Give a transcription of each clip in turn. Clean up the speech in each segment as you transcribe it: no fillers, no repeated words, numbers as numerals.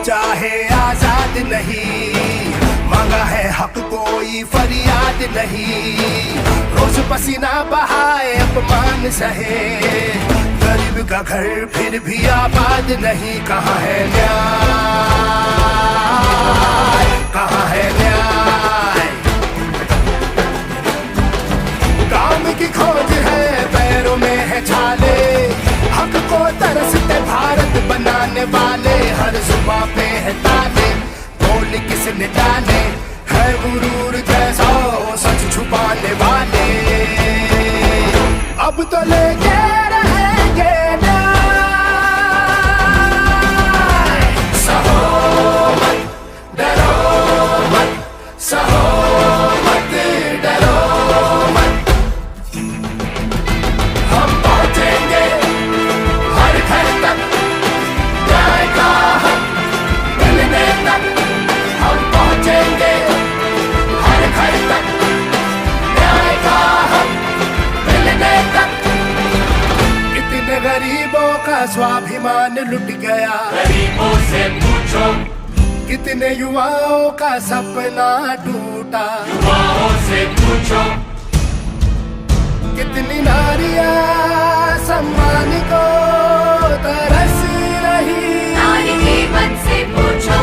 चाहे आजाद नहीं, मांगा है हक कोई फरियाद नहीं। रोज पसीना बहाए अपमान सहे, गरीब का घर फिर भी आबाद नहीं। कहाँ है न्याय, कहाँ है न्याय? काम की खोज है पैरों में है छाले, हक को तरसते भारत बनाने वाले। हर जुबां पे है ताले, बोल किसने डाले, है गुरूर जैसा सच छुपाने वाले। अब तो लेके रहेंगे न्याय, सहो मत डरो मत, सहो मत डरो मत। हम पहुंचेंगे हर घर तक, न्याय का हक मिलने तक। हम पहुंचेंगे हर घर तक, न्याय का हक मिलने तक। कितने गरीबों का स्वाभिमान लुट गया, गरीबों से पूछो। कितने युवाओं का सपना टूटा, युवाओं से पूछो। कितनी नारियां सम्मान को तरस रही, नारी जीवन से पूछो।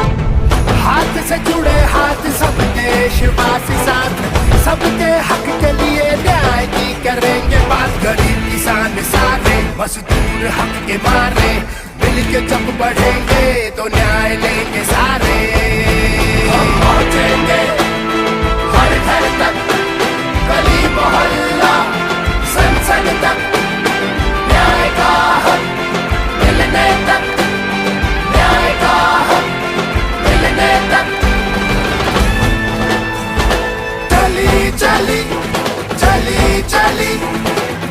हाथ से जुड़े हाथ सबके शिवासी साथ, सबके हक के लिए न्याय की करेंगे बात। गरीब किसान सारे मजदूर हक के मारे, मिल के जब बढ़ेंगे तो न्याय लेंगे सारे। हम पहुंचेंगे हर घर तक, गली मोहल्ला संसद तक, न्याय का हक मिलने तक, न्याय का हक मिलने तक। चली चली चली चली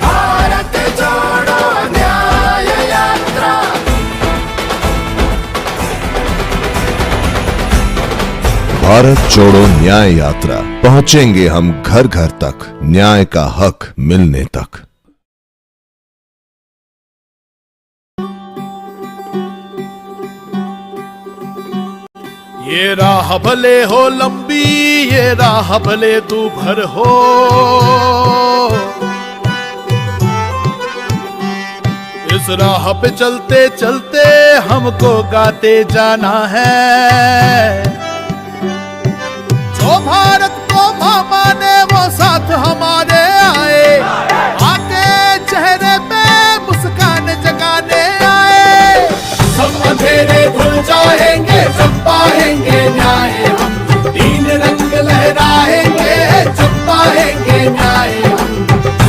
भारत जोड़ो न्याय यात्रा। भारत जोड़ो न्याय यात्रा, पहुंचेंगे हम घर घर तक, न्याय का हक मिलने तक। ये राह भले हो लंबी, ये राह भले दूभर हो, इस राह पे चलते चलते हमको गाते जाना है। जो भारत को मां माने वो साथ हमारे आए, आके चेहरे पे मुस्कान जगाने आए। सब अंधेरे भूल जाएंगे जब पाएंगे न्याय, हम तीन रंग लहराएंगे जब पाएंगे न्याय। हम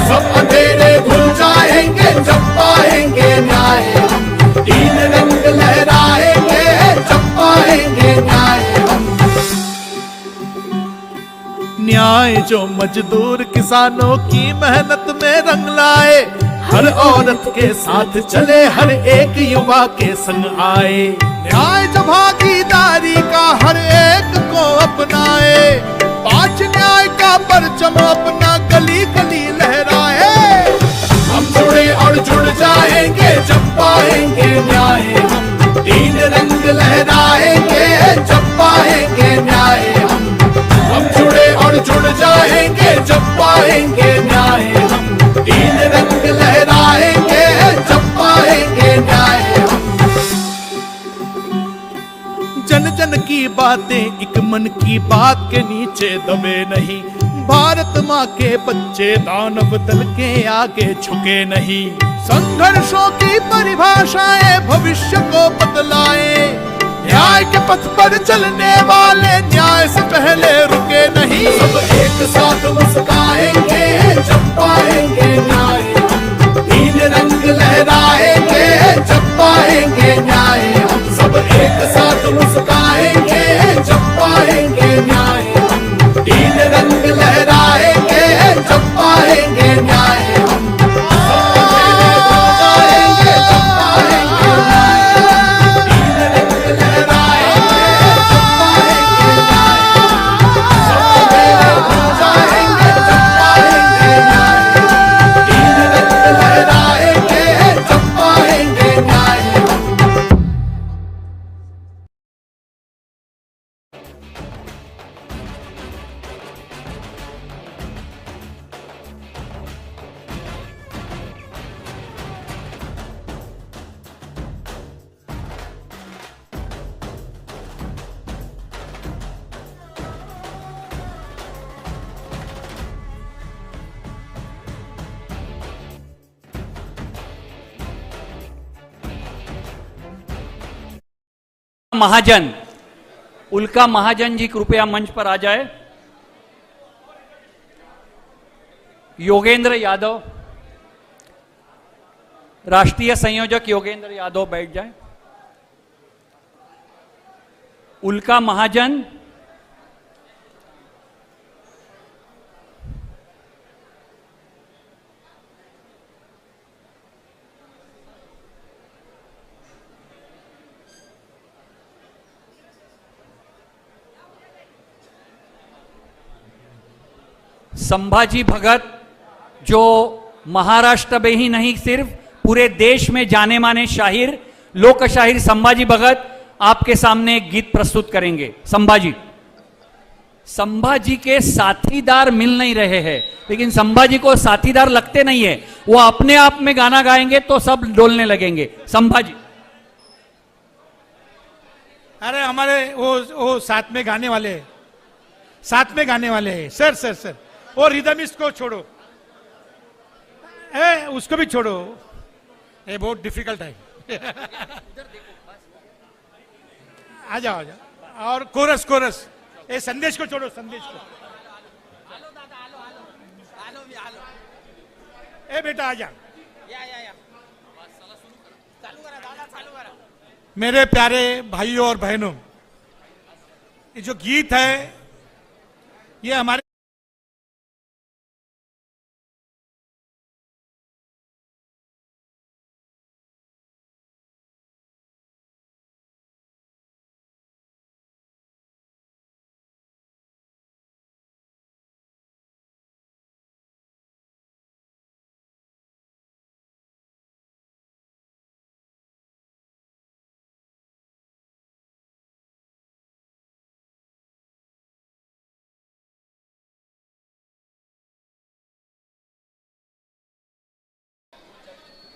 सब अंधेरे भूल जाएंगे जब पाएंगे न्याय, हम तीन रंग लहराएंगे जब पाएंगे न्याय। न्याय जो मजदूर किसानों की मेहनत में रंग लाए, हर औरत के साथ चले, हर एक युवा के संग आए। न्याय जो भागीदारी का हर एक को अपनाए, पांच न्याय का परचम अपना गली गली लहराए। हम जुड़े और जुड़ जाएंगे जब पाएंगे न्याय, हम तीन रंग लहराएंगे जब पाएंगे न्याय। हम जुड़े और जुड़ जाएंगे जब पाएंगे न्याय, हम तीन रंग लहराएंगे जब पाएंगे न्याय। जन जन की बातें एक मन की बात के नीचे दबे नहीं, भारत माँ के बच्चे दानव दल के आगे झुके नहीं। संघर्षों की परिभाषाएं भविष्य को बदलाए, न्याय के पथ पर चलने वाले न्याय से पहले रुके नहीं। सब एक साथ मुस्काएंगे जब पाएंगे न्याय, तीन रंग लहराएंगे जब पाएंगे न्याय। हम सब एक साथ मुस्काएंगे जब पाएंगे न्याय, तीन रंग लहराएंगे जब पाएंगे न्याय। हम उल्का महाजन जी कृपया मंच पर आ जाए। योगेंद्र यादव, राष्ट्रीय संयोजक योगेंद्र यादव बैठ जाए। उल्का महाजन, संभाजी भगत जो महाराष्ट्र में ही नहीं सिर्फ पूरे देश में जाने माने शाहिर, लोक शाहिर संभाजी भगत आपके सामने एक गीत प्रस्तुत करेंगे। संभाजी के साथीदार मिल नहीं रहे हैं, लेकिन संभाजी को साथीदार लगते नहीं है। वो अपने आप में गाना गाएंगे तो सब डोलने लगेंगे। संभाजी, अरे हमारे वो साथ में गाने वाले हैं। सर वो रिदमिस्ट को छोड़ो, उसको भी छोड़ो, ये बहुत डिफिकल्ट है। आ जाओ। और कोरस, ये संदेश को छोड़ो, संदेश को। ए बेटा आ जा। मेरे प्यारे भाइयों और बहनों, ये जो गीत है ये हमारे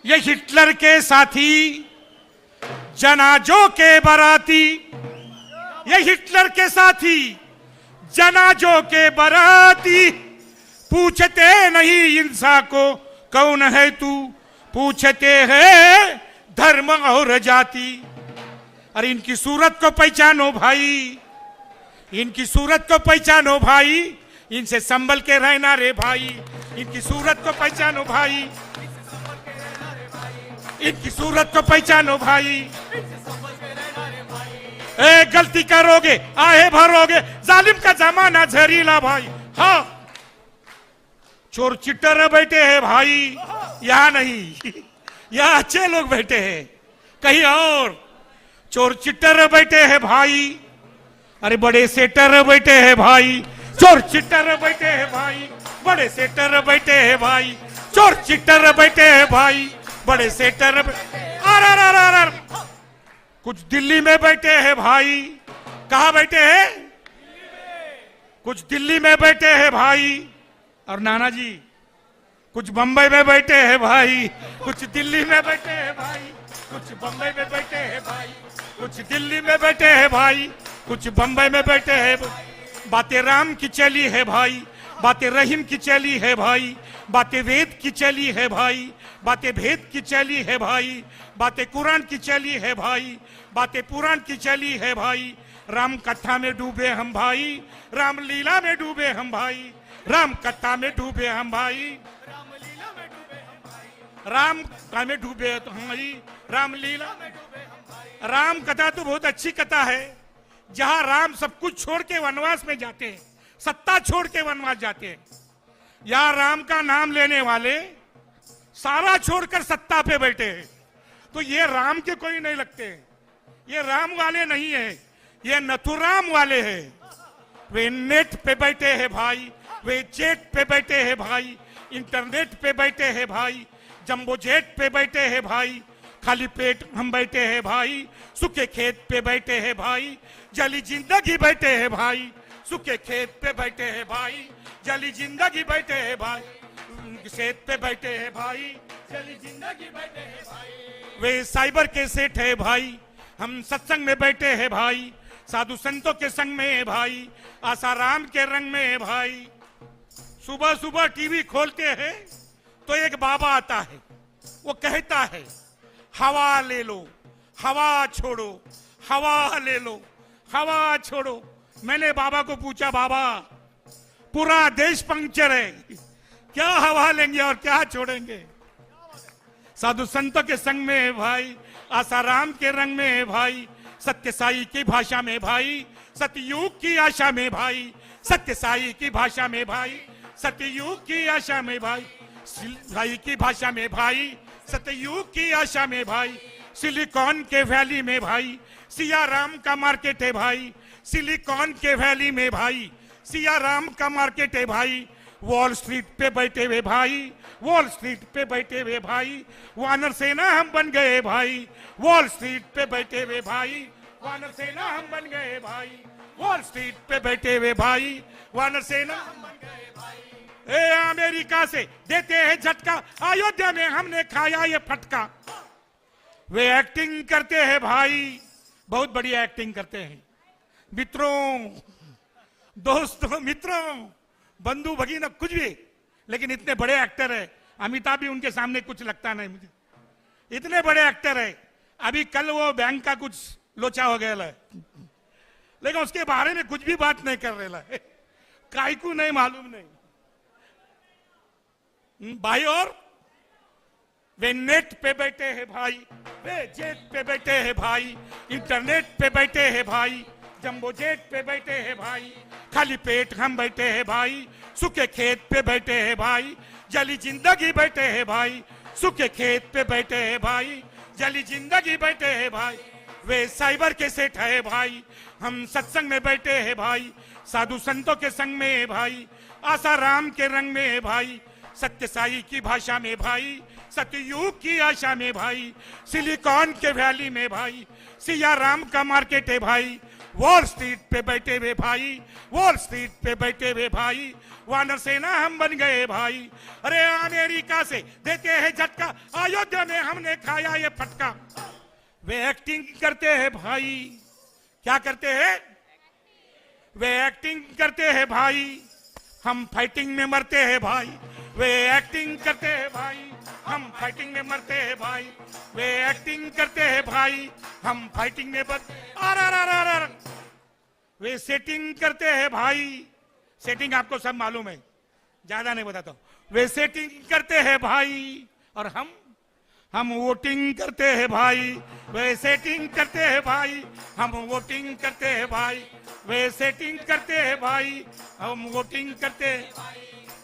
ये हिटलर के साथी जनाजों के बाराती, ये हिटलर के साथी जनाजों के बाराती, पूछते नहीं इंसान को कौन है तू, पूछते हैं धर्म और जाति। अरे इनकी सूरत को पहचानो भाई, इनकी सूरत को पहचानो भाई, इनसे संभल के रहना रे भाई। इनकी सूरत को पहचानो भाई, इनकी सूरत को पहचानो भाई। ए गलती करोगे आहे भरोगे, जालिम का जमाना जहरीला भाई। हाँ, चोर चिट्टर बैठे हैं भाई, यहाँ नहीं, यहाँ अच्छे लोग बैठे हैं, कहीं और चोर चिट्टर बैठे हैं भाई। अरे बड़े सेटर बैठे हैं भाई, चोर चिट्टर बैठे हैं भाई, बड़े सेटर बैठे हैं भाई, चोर चिट्टर बैठे हैं भाई, बड़े सेटर। कुछ दिल्ली में बैठे हैं भाई, कहा बैठे हैं? कुछ दिल्ली में बैठे हैं भाई, और नाना जी कुछ बंबई में बैठे हैं भाई, कुछ दिल्ली में बैठे हैं भाई, कुछ बंबई में बैठे हैं भाई, कुछ दिल्ली में बैठे हैं भाई, कुछ बंबई में बैठे हैं। बातें राम की चली है भाई, बातें रहीम की चली है भाई, बातें वेद की चली है भाई, बातें भेद की चली है भाई, बातें कुरान की चली है भाई, बातें पुराण की चली है भाई। राम कथा में डूबे हम भाई, राम लीला में डूबे हम भाई, राम कथा में डूबे हम भाई, राम लीला में डूबे हम भाई, राम कथा में डूबे तो हम भाई, राम लीला में डूबे हम भाई। राम कथा तो बहुत अच्छी कथा है, जहां राम सब कुछ छोड़ के वनवास में जाते हैं, सत्ता छोड़ के वनवास जाते हैं। यहाँ राम का नाम लेने वाले सारा छोड़कर सत्ता पे बैठे हैं, तो ये राम के कोई नहीं लगते, ये राम वाले नहीं है, ये नथुराम वाले हैं। वे नेट पे बैठे हैं भाई, वे जेट पे बैठे हैं भाई, इंटरनेट पे बैठे हैं भाई, जंबो जेट पे बैठे हैं भाई, खाली पेट हम बैठे हैं भाई, सूखे खेत पे बैठे हैं भाई, जली जिंदगी बैठे हैं भाई, सूखे खेत पे बैठे हैं भाई, जली जिंदगी बैठे हैं भाई, खेत पे बैठे हैं भाई, जली जिंदगी बैठे हैं भाई। वे साइबर के सेठ है भाई, हम सत्संग में बैठे हैं भाई, साधु संतों के संग में है भाई, आसाराम के रंग में है भाई। सुबह सुबह टीवी खोलते हैं तो एक बाबा आता है, वो कहता है हवा ले लो, हवा छोड़ो, हवा ले लो, हवा छोड़ो। मैंने बाबा को पूछा, बाबा पूरा देश पंक्चर है, क्या हवा लेंगे और क्या छोड़ेंगे? साधु संतों के संग में है भाई, आसाराम के रंग में है भाई, सत्य साई की भाषा में भाई, सतयुग की आशा में भाई, सत्य साई की भाषा में भाई, सतयुग की आशा में भाई, साई की भाषा में भाई, सतयुग की आशा में भाई, सिलिकॉन के वैली में भाई सिया राम का मार्केट है भाई, सिलिकॉन के वैली में भाई सिया राम का मार्केट है भाई, वॉल स्ट्रीट पे बैठे हुए भाई, वॉल स्ट्रीट पे बैठे हुए भाई, वानर सेना हम बन गए भाई, वॉल स्ट्रीट पे बैठे हुए भाई, वानर सेना हम बन गए भाई, वॉल स्ट्रीट पे बैठे हुए भाई, वानर सेना हम बन गए भाई। ए अमेरिका से देते हैं झटका, अयोध्या में हमने खाया ये फटका। वे एक्टिंग करते हैं भाई, बहुत बढ़िया एक्टिंग करते हैं। मित्रों, दोस्तों, मित्रों, बंधु भगीना कुछ भी, लेकिन इतने बड़े एक्टर है। अमिताभ भी उनके सामने कुछ लगता नहीं मुझे, इतने बड़े एक्टर है। अभी कल वो बैंक का कुछ लोचा हो गया है, लेकिन उसके बारे में कुछ भी बात नहीं कर रहे है, काईकू नहीं मालूम नहीं भाई। और वे नेट पे बैठे हैं भाई, वे जेट पे बैठे हैं भाई, इंटरनेट पे बैठे हैं भाई, जंबो जेट पे बैठे हैं भाई, खाली पेट हम बैठे हैं भाई, सूखे खेत पे बैठे हैं भाई, जली जिंदगी बैठे हैं भाई, सूखे खेत पे बैठे हैं भाई, जली जिंदगी बैठे हैं भाई। वे साइबर के सेठ है भाई, हम सत्संग में बैठे हैं भाई, साधु संतों के संग में है भाई, आसाराम के रंग में है भाई, सत्य साई की भाषा में भाई, सतयुग की आशा में भाई, सिलिकॉन के वैली में भाई सिया राम का मार्केट है भाई, वॉल स्ट्रीट पे बैठे हुए भाई, वॉल स्ट्रीट पे बैठे हुए भाई, वानर सेना हम बन गए भाई। अरे अमेरिका से देते हैं झटका, अयोध्या में हमने खाया ये फटका। वे एक्टिंग करते हैं भाई, क्या करते हैं? वे एक्टिंग करते हैं भाई, हम फाइटिंग में मरते हैं भाई। वे एक्टिंग करते हैं भाई, हम फाइटिंग में मरते हैं भाई। वे एक्टिंग करते हैं भाई, हम फाइटिंग में वे सेटिंग करते हैं भाई, सेटिंग आपको सब मालूम है, ज्यादा नहीं बताता हूं। वे सेटिंग करते हैं भाई, और हम वोटिंग करते हैं भाई। वे सेटिंग करते हैं भाई, हम वोटिंग करते हैं भाई। वे सेटिंग करते हैं भाई, हम वोटिंग करते हैं।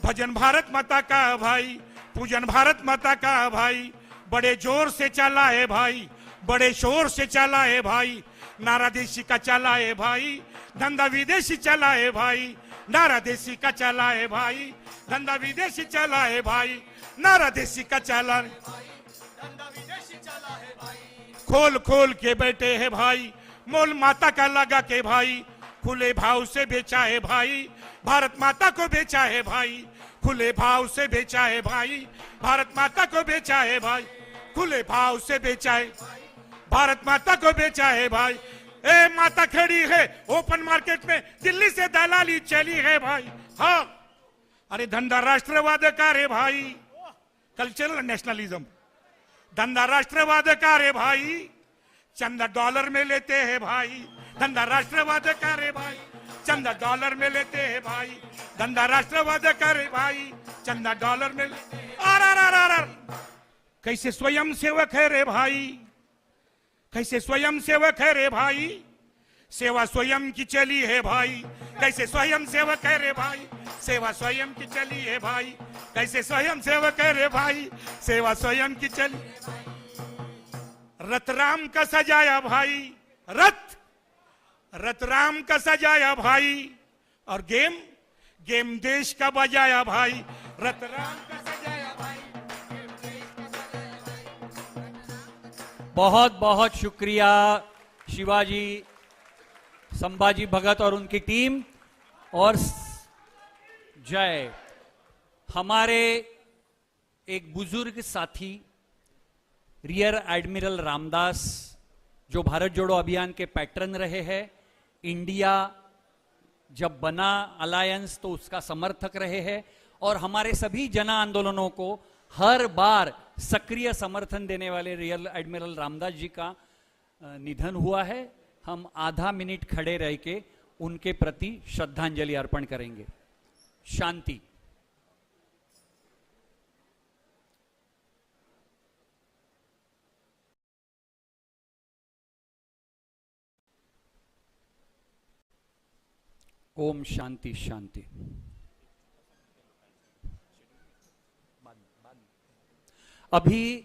भजन भारत माता का भाई, पूजन भारत माता का भाई, बड़े जोर से चला है भाई, बड़े शोर से चला है भाई, नारा देशी का चला है भाई, धंधा विदेशी चला है भाई, नारा देशी का चला है भाई, धंधा विदेशी चला है भाई, नारा देशी का चला है भाई, धंधा विदेशी चला है भाई। खोल खोल के बैठे है भाई, मोल माता का लगा के भाई, खुले भाव से बेचा है भाई, भारत माता को बेचा है भाई, खुले भाव से बेचा है भाई, भारत माता को बेचा है भाई, खुले भाव से बेचा है, भारत माता को बेचा है भाई। ए माता खड़ी है ओपन मार्केट में, दिल्ली से दलाली चली है भाई। हाँ, अरे धंधा राष्ट्रवाद का रे भाई, कल्चरल नेशनलिज्म, धंधा राष्ट्रवाद का रे भाई, चंदा डॉलर में लेते हैं भाई, धंधा राष्ट्रवाद का रे भाई, चंदा डॉलर में लेते हैं भाई, धंधा राष्ट्रवाद का रे भाई, चंदा डॉलर में कैसे स्वयं सेवक है रे भाई, कैसे स्वयं सेवक है रे भाई, सेवा स्वयं की चली है भाई, कैसे स्वयं सेवक है रे भाई, सेवा स्वयं की चली है भाई, कैसे स्वयं सेवक है रे भाई, सेवा स्वयं की चली। रथ राम का सजाया भाई, रथ राम का सजाया भाई, और गेम देश का बजाया भाई, रथ राम का सजाया भाई। बहुत बहुत शुक्रिया शिवाजी संभाजी भगत और उनकी टीम। और जय। हमारे एक बुजुर्ग साथी रियर एडमिरल रामदास, जो भारत जोड़ो अभियान के पैटर्न रहे हैं, इंडिया जब बना अलायंस तो उसका समर्थक रहे हैं, और हमारे सभी जन आंदोलनों को हर बार सक्रिय समर्थन देने वाले रियर एडमिरल रामदास जी का निधन हुआ है। हम आधा मिनट खड़े रह के उनके प्रति श्रद्धांजलि अर्पण करेंगे। शांति। ओम शांति शांति। अभी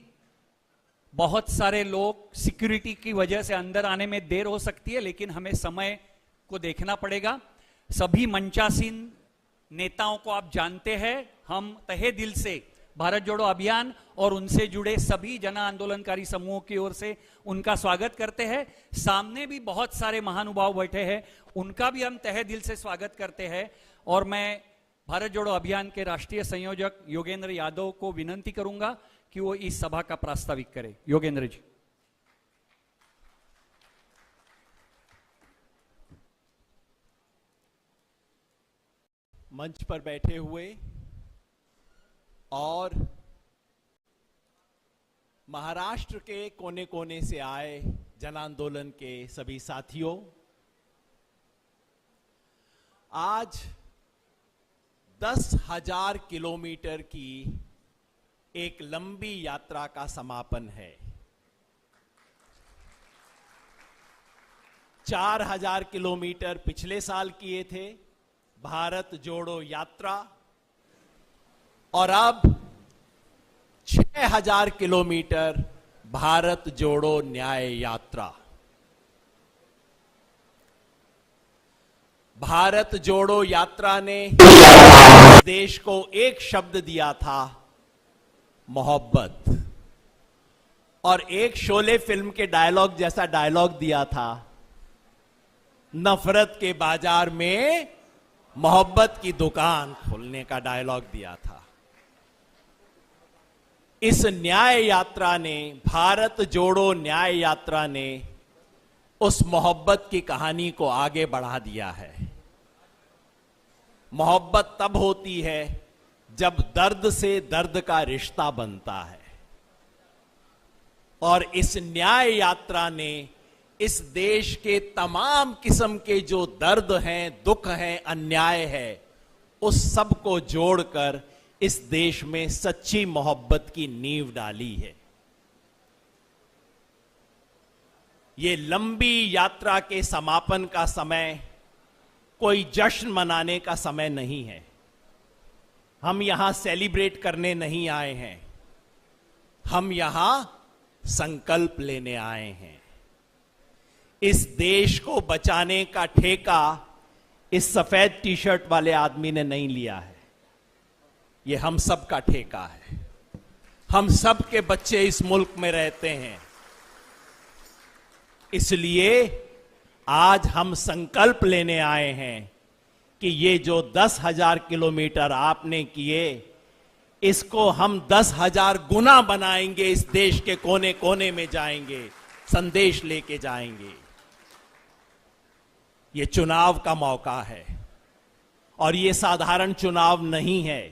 बहुत सारे लोग सिक्योरिटी की वजह से अंदर आने में देर हो सकती है, लेकिन हमें समय को देखना पड़ेगा। सभी मंचासीन नेताओं को आप जानते हैं। हम तहे दिल से भारत जोड़ो अभियान और उनसे जुड़े सभी जन आंदोलनकारी समूहों की ओर से उनका स्वागत करते हैं। सामने भी बहुत सारे महानुभाव बैठे हैं, उनका भी हम तहे दिल से स्वागत करते हैं। और मैं भारत जोड़ो अभियान के राष्ट्रीय संयोजक योगेंद्र यादव को विनंती करूंगा कि वो इस सभा का प्रास्ताविक करें। योगेंद्र जी। मंच पर बैठे हुए और महाराष्ट्र के कोने कोने से आए जन आंदोलन के सभी साथियों, आज 10,000 किलोमीटर की एक लंबी यात्रा का समापन है। 4,000 किलोमीटर पिछले साल किए थे भारत जोड़ो यात्रा, और अब 6,000 किलोमीटर भारत जोड़ो न्याय यात्रा। भारत जोड़ो यात्रा ने देश को एक शब्द दिया था, मोहब्बत, और एक शोले फिल्म के डायलॉग जैसा डायलॉग दिया था, नफरत के बाजार में मोहब्बत की दुकान खोलने का डायलॉग दिया था। इस न्याय यात्रा ने, भारत जोड़ो न्याय यात्रा ने उस मोहब्बत की कहानी को आगे बढ़ा दिया है। मोहब्बत तब होती है जब दर्द से दर्द का रिश्ता बनता है, और इस न्याय यात्रा ने इस देश के तमाम किस्म के जो दर्द हैं, दुख हैं, अन्याय है, उस सब को जोड़कर इस देश में सच्ची मोहब्बत की नींव डाली है। ये लंबी यात्रा के समापन का समय कोई जश्न मनाने का समय नहीं है। हम यहां सेलिब्रेट करने नहीं आए हैं, हम यहां संकल्प लेने आए हैं। इस देश को बचाने का ठेका इस सफेद टी शर्ट वाले आदमी ने नहीं लिया है, ये हम सब का ठेका है। हम सब के बच्चे इस मुल्क में रहते हैं, इसलिए आज हम संकल्प लेने आए हैं कि ये जो 10,000 किलोमीटर आपने किए, इसको हम 10,000 गुना बनाएंगे। इस देश के कोने कोने में जाएंगे, संदेश लेके जाएंगे। ये चुनाव का मौका है, और ये साधारण चुनाव नहीं है।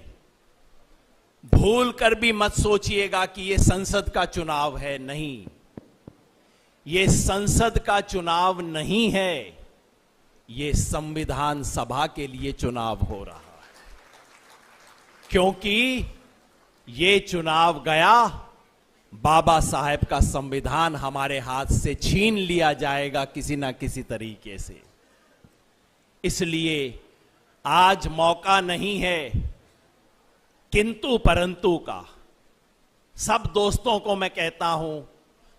भूल कर भी मत सोचिएगा कि ये संसद का चुनाव है, नहीं, ये संसद का चुनाव नहीं है, ये संविधान सभा के लिए चुनाव हो रहा है। क्योंकि ये चुनाव गया, बाबा साहेब का संविधान हमारे हाथ से छीन लिया जाएगा किसी ना किसी तरीके से। इसलिए आज मौका नहीं है किंतु परंतु का। सब दोस्तों को मैं कहता हूं,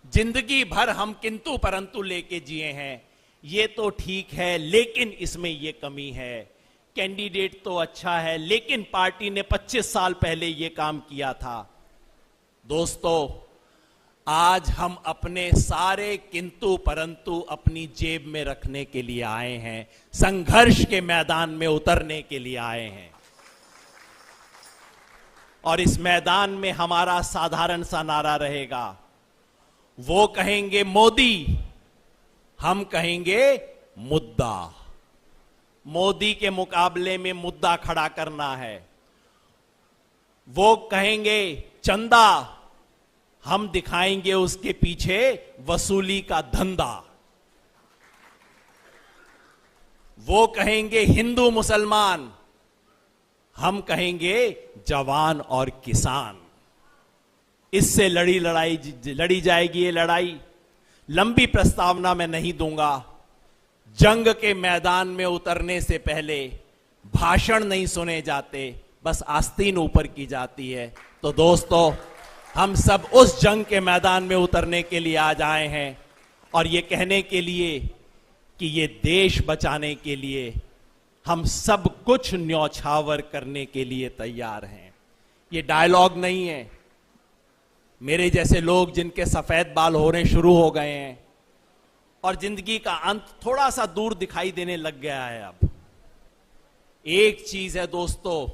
जिंदगी भर हम किंतु परंतु लेके जिए हैं, ये तो ठीक है, लेकिन इसमें ये कमी है। कैंडिडेट तो अच्छा है, लेकिन पार्टी ने 25 साल पहले ये काम किया था। दोस्तों, आज हम अपने सारे किंतु परंतु अपनी जेब में रखने के लिए आए हैं, संघर्ष के मैदान में उतरने के लिए आए हैं। और इस मैदान में हमारा साधारण सा नारा रहेगा, वो कहेंगे मोदी, हम कहेंगे मुद्दा। मोदी के मुकाबले में मुद्दा खड़ा करना है। वो कहेंगे चंदा, हम दिखाएंगे उसके पीछे वसूली का धंधा। वो कहेंगे हिंदू मुसलमान, हम कहेंगे जवान और किसान। इससे लड़ी जाएगी ये लड़ाई। लंबी प्रस्तावना मैं नहीं दूंगा। जंग के मैदान में उतरने से पहले भाषण नहीं सुने जाते, बस आस्तीन ऊपर की जाती है। तो दोस्तों, हम सब उस जंग के मैदान में उतरने के लिए आज आए हैं और ये कहने के लिए कि ये देश बचाने के लिए हम सब कुछ न्यौछावर करने के लिए तैयार हैं। ये डायलॉग नहीं है। मेरे जैसे लोग जिनके सफेद बाल होने शुरू हो गए हैं और जिंदगी का अंत थोड़ा सा दूर दिखाई देने लग गया है, अब एक चीज है दोस्तों,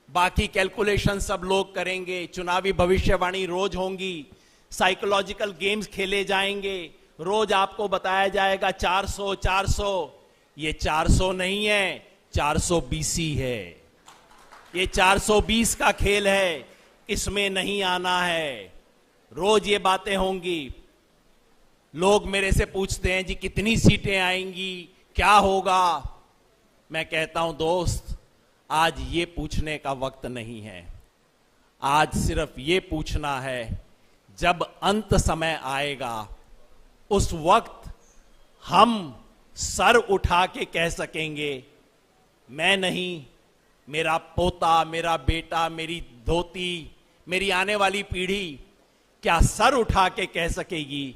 बाकी कैलकुलेशन सब लोग करेंगे, चुनावी भविष्यवाणी रोज होंगी, साइकोलॉजिकल गेम्स खेले जाएंगे, रोज आपको बताया जाएगा 400 400। ये 400 नहीं है, 420 है। ये 420 का खेल है, इसमें नहीं आना है। रोज ये बातें होंगी। लोग मेरे से पूछते हैं जी कितनी सीटें आएंगी, क्या होगा। मैं कहता हूं दोस्त, आज ये पूछने का वक्त नहीं है। आज सिर्फ ये पूछना है, जब अंत समय आएगा उस वक्त हम सर उठा के कह सकेंगे, मैं नहीं, मेरा पोता, मेरा बेटा, मेरी धोती, मेरी आने वाली पीढ़ी क्या सर उठा के कह सकेगी,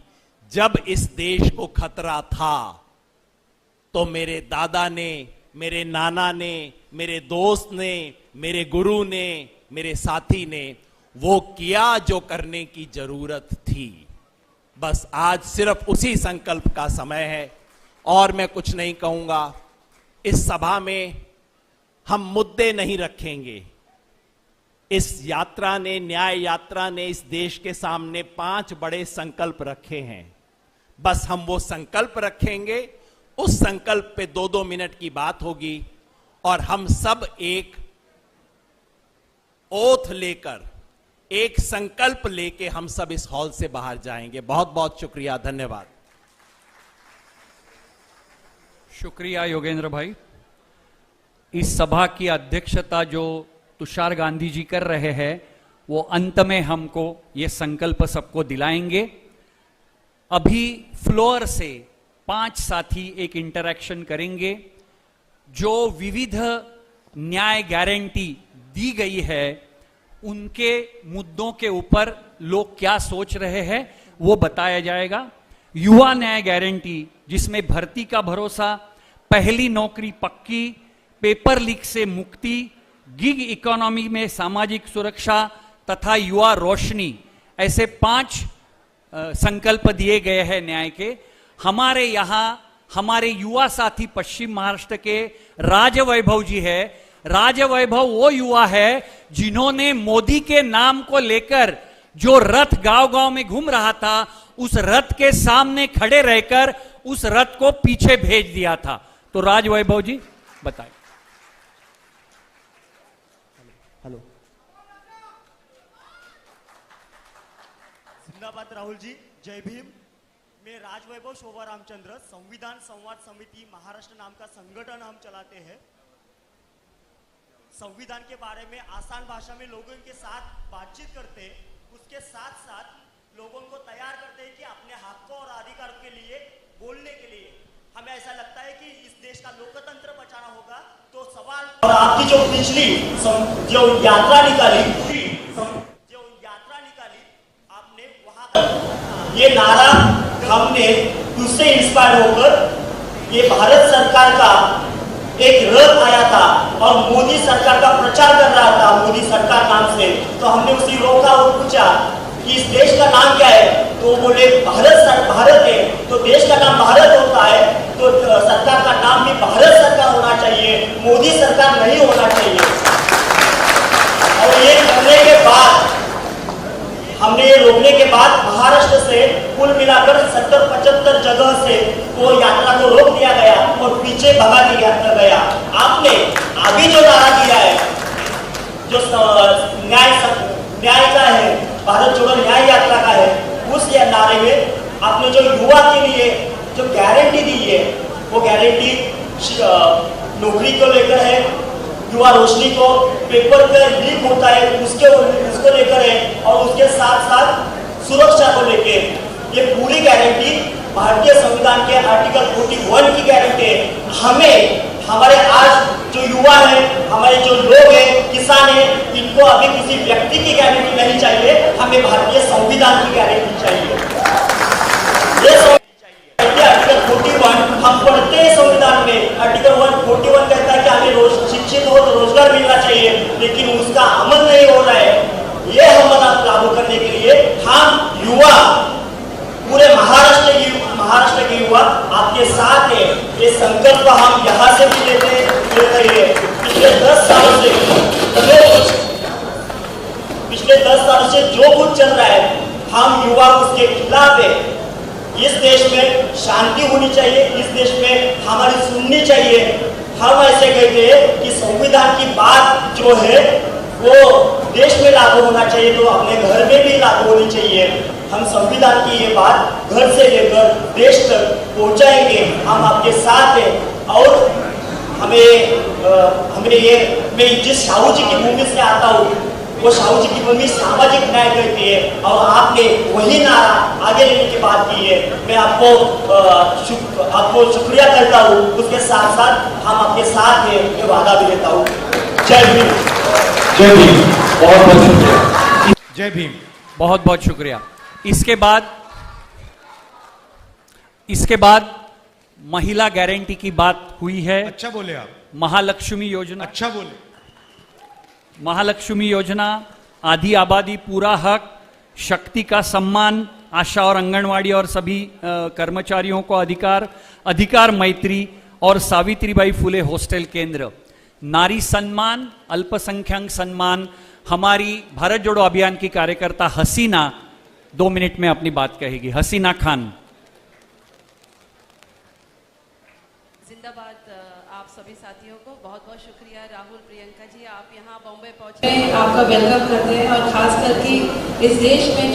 जब इस देश को खतरा था तो मेरे दादा ने, मेरे नाना ने, मेरे दोस्त ने, मेरे गुरु ने, मेरे साथी ने वो किया जो करने की जरूरत थी। बस आज सिर्फ उसी संकल्प का समय है और मैं कुछ नहीं कहूंगा। इस सभा में हम मुद्दे नहीं रखेंगे। इस यात्रा ने, न्याय यात्रा ने इस देश के सामने 5 बड़े संकल्प रखे हैं। बस हम वो संकल्प रखेंगे, उस संकल्प पे 2-2 मिनट की बात होगी और हम सब एक ओथ लेकर, एक संकल्प लेके हम सब इस हॉल से बाहर जाएंगे। बहुत बहुत शुक्रिया, धन्यवाद। शुक्रिया योगेंद्र भाई। इस सभा की अध्यक्षता जो तुषार गांधी जी कर रहे हैं, वो अंत में हमको ये संकल्प सबको दिलाएंगे। अभी फ्लोर से 5 साथी एक इंटरैक्शन करेंगे। जो विविध न्याय गारंटी दी गई है, उनके मुद्दों के ऊपर लोग क्या सोच रहे हैं वो बताया जाएगा। युवा न्याय गारंटी, जिसमें भर्ती का भरोसा, पहली नौकरी पक्की, पेपर लीक से मुक्ति, गिग इकोनॉमी में सामाजिक सुरक्षा तथा युवा रोशनी, ऐसे 5 संकल्प दिए गए हैं न्याय के। हमारे यहां हमारे युवा साथी पश्चिम महाराष्ट्र के राजवैभव जी है। राजवैभव वो युवा है जिन्होंने मोदी के नाम को लेकर जो रथ गांव-गांव में घूम रहा था, उस रथ के सामने खड़े रहकर उस रथ को पीछे भेज दिया था। तो राजवैभव जी बताइए। हेलो, जिंदाबाद राहुल जी, जय भीम। मैं राजवैभव शोभा रामचंद्र, संविधान संवाद समिति महाराष्ट्र नाम का संगठन हम चलाते हैं। संविधान के बारे में आसान भाषा में लोगों के साथ बातचीत करते हैं, उसके साथ साथ लोगों को तैयार करते हैं कि अपने हकों और अधिकार के लिए बोलने के लिए। हमें ऐसा लगता है कि इस देश का लोकतंत्र बचाना होगा। तो सवाल, और आपकी जो पिछली जो यात्रा निकाली आपने, वहां ये नारा हमने उससे इंस्पायर होकर ये भारत सरकार का एक रथ आया था और मोदी सरकार का प्रचार कर रहा था, मोदी सरकार नाम से। तो हमने उसी रोका और पूछा कि इस देश का नाम क्या है, तो बोले भारत है। तो देश का नाम भारत होता है, तो सरकार का नाम भी भारत सरकार होना चाहिए, मोदी सरकार नहीं होना चाहिए। और ये करने के बाद, हमने ये रोकने के बाद महाराष्ट्र से कुल मिलाकर 70-75 जगह से वो यात्रा को रोक दिया गया और पीछे भगा दिया गया। आपने अभी जो नारा दिया है, जो न्याय का है, भारत जोड़ो न्याय यात्रा का है, उस नारे में आपने जो युवा के लिए जो गारंटी दी है, वो गारंटी नौकरी को लेकर है, युवा रोशनी को पेपर का लीक होता है उसको लेकर है, और उसके साथ साथ सुरक्षा को लेकर ये पूरी गारंटी भारतीय संविधान के आर्टिकल 41 की गारंटी है। हमें हमारे आज जो युवा है, हमारे जो लोग हैं, किसान हैं, इनको अभी किसी व्यक्ति की गारंटी नहीं चाहिए, हमें भारतीय संविधान की गारंटी चाहिए। ये आर्टिकल 41 हम पढ़ते हैं संविधान में, आर्टिकल 141 कहता है कि हमें शिक्षित हो तो रोजगार मिलना चाहिए, लेकिन उसका अमल नहीं हो रहा है। ये हम लागू करने के लिए हम युवा, पूरे महाराष्ट्र के युवा आपके साथ है। ये संकल्प हम यहाँ से भी लेते हैं। पिछले 10 सालों से जो कुछ चल रहा है, हम युवा उसके खिलाफ है। इस देश में शांति होनी चाहिए, इस देश में हमारी सुननी चाहिए। हम ऐसे कहते हैं कि संविधान की बात जो है वो देश में लागू होना चाहिए, तो अपने घर में भी लागू होनी चाहिए। हम संविधान की ये बात घर से लेकर देश तक पहुंचाएंगे। हम आपके साथ हैं। और हमें ये, मैं जिस साहू जी की भूमि से आता हूँ, वो साहू जी की भूमि सामाजिक न्याय करती है, और आपने वही नारा आगे लेने की बात की है। मैं आपको शुक्रिया करता हूँ। उसके साथ साथ हम आपके साथ हैं, ये वादा भी देता हूँ। जय भीम। जय भीम। बहुत बहुत शुक्रिया। जय भीम। बहुत बहुत शुक्रिया। इसके बाद महिला गारंटी की बात हुई है। अच्छा बोले आप। महालक्ष्मी योजना। अच्छा बोले। महालक्ष्मी योजना, आधी आबादी पूरा हक, शक्ति का सम्मान, आशा और आंगनवाड़ी और सभी कर्मचारियों को अधिकार मैत्री और सावित्रीबाई फुले हॉस्टल केंद्र, नारी सम्मान, अल्पसंख्यक सम्मान। हमारी भारत जोड़ो अभियान की कार्यकर्ता हसीना 2 मिनट में अपनी बात कहेगी। हसीना खान। जिंदाबाद। आप सभी साथियों को बहुत बहुत शुक्रिया। राहुल, प्रियंका जी, आप यहाँ बॉम्बे पहुँचे, आपका वेलकम करते हैं। और खास करके इस देश में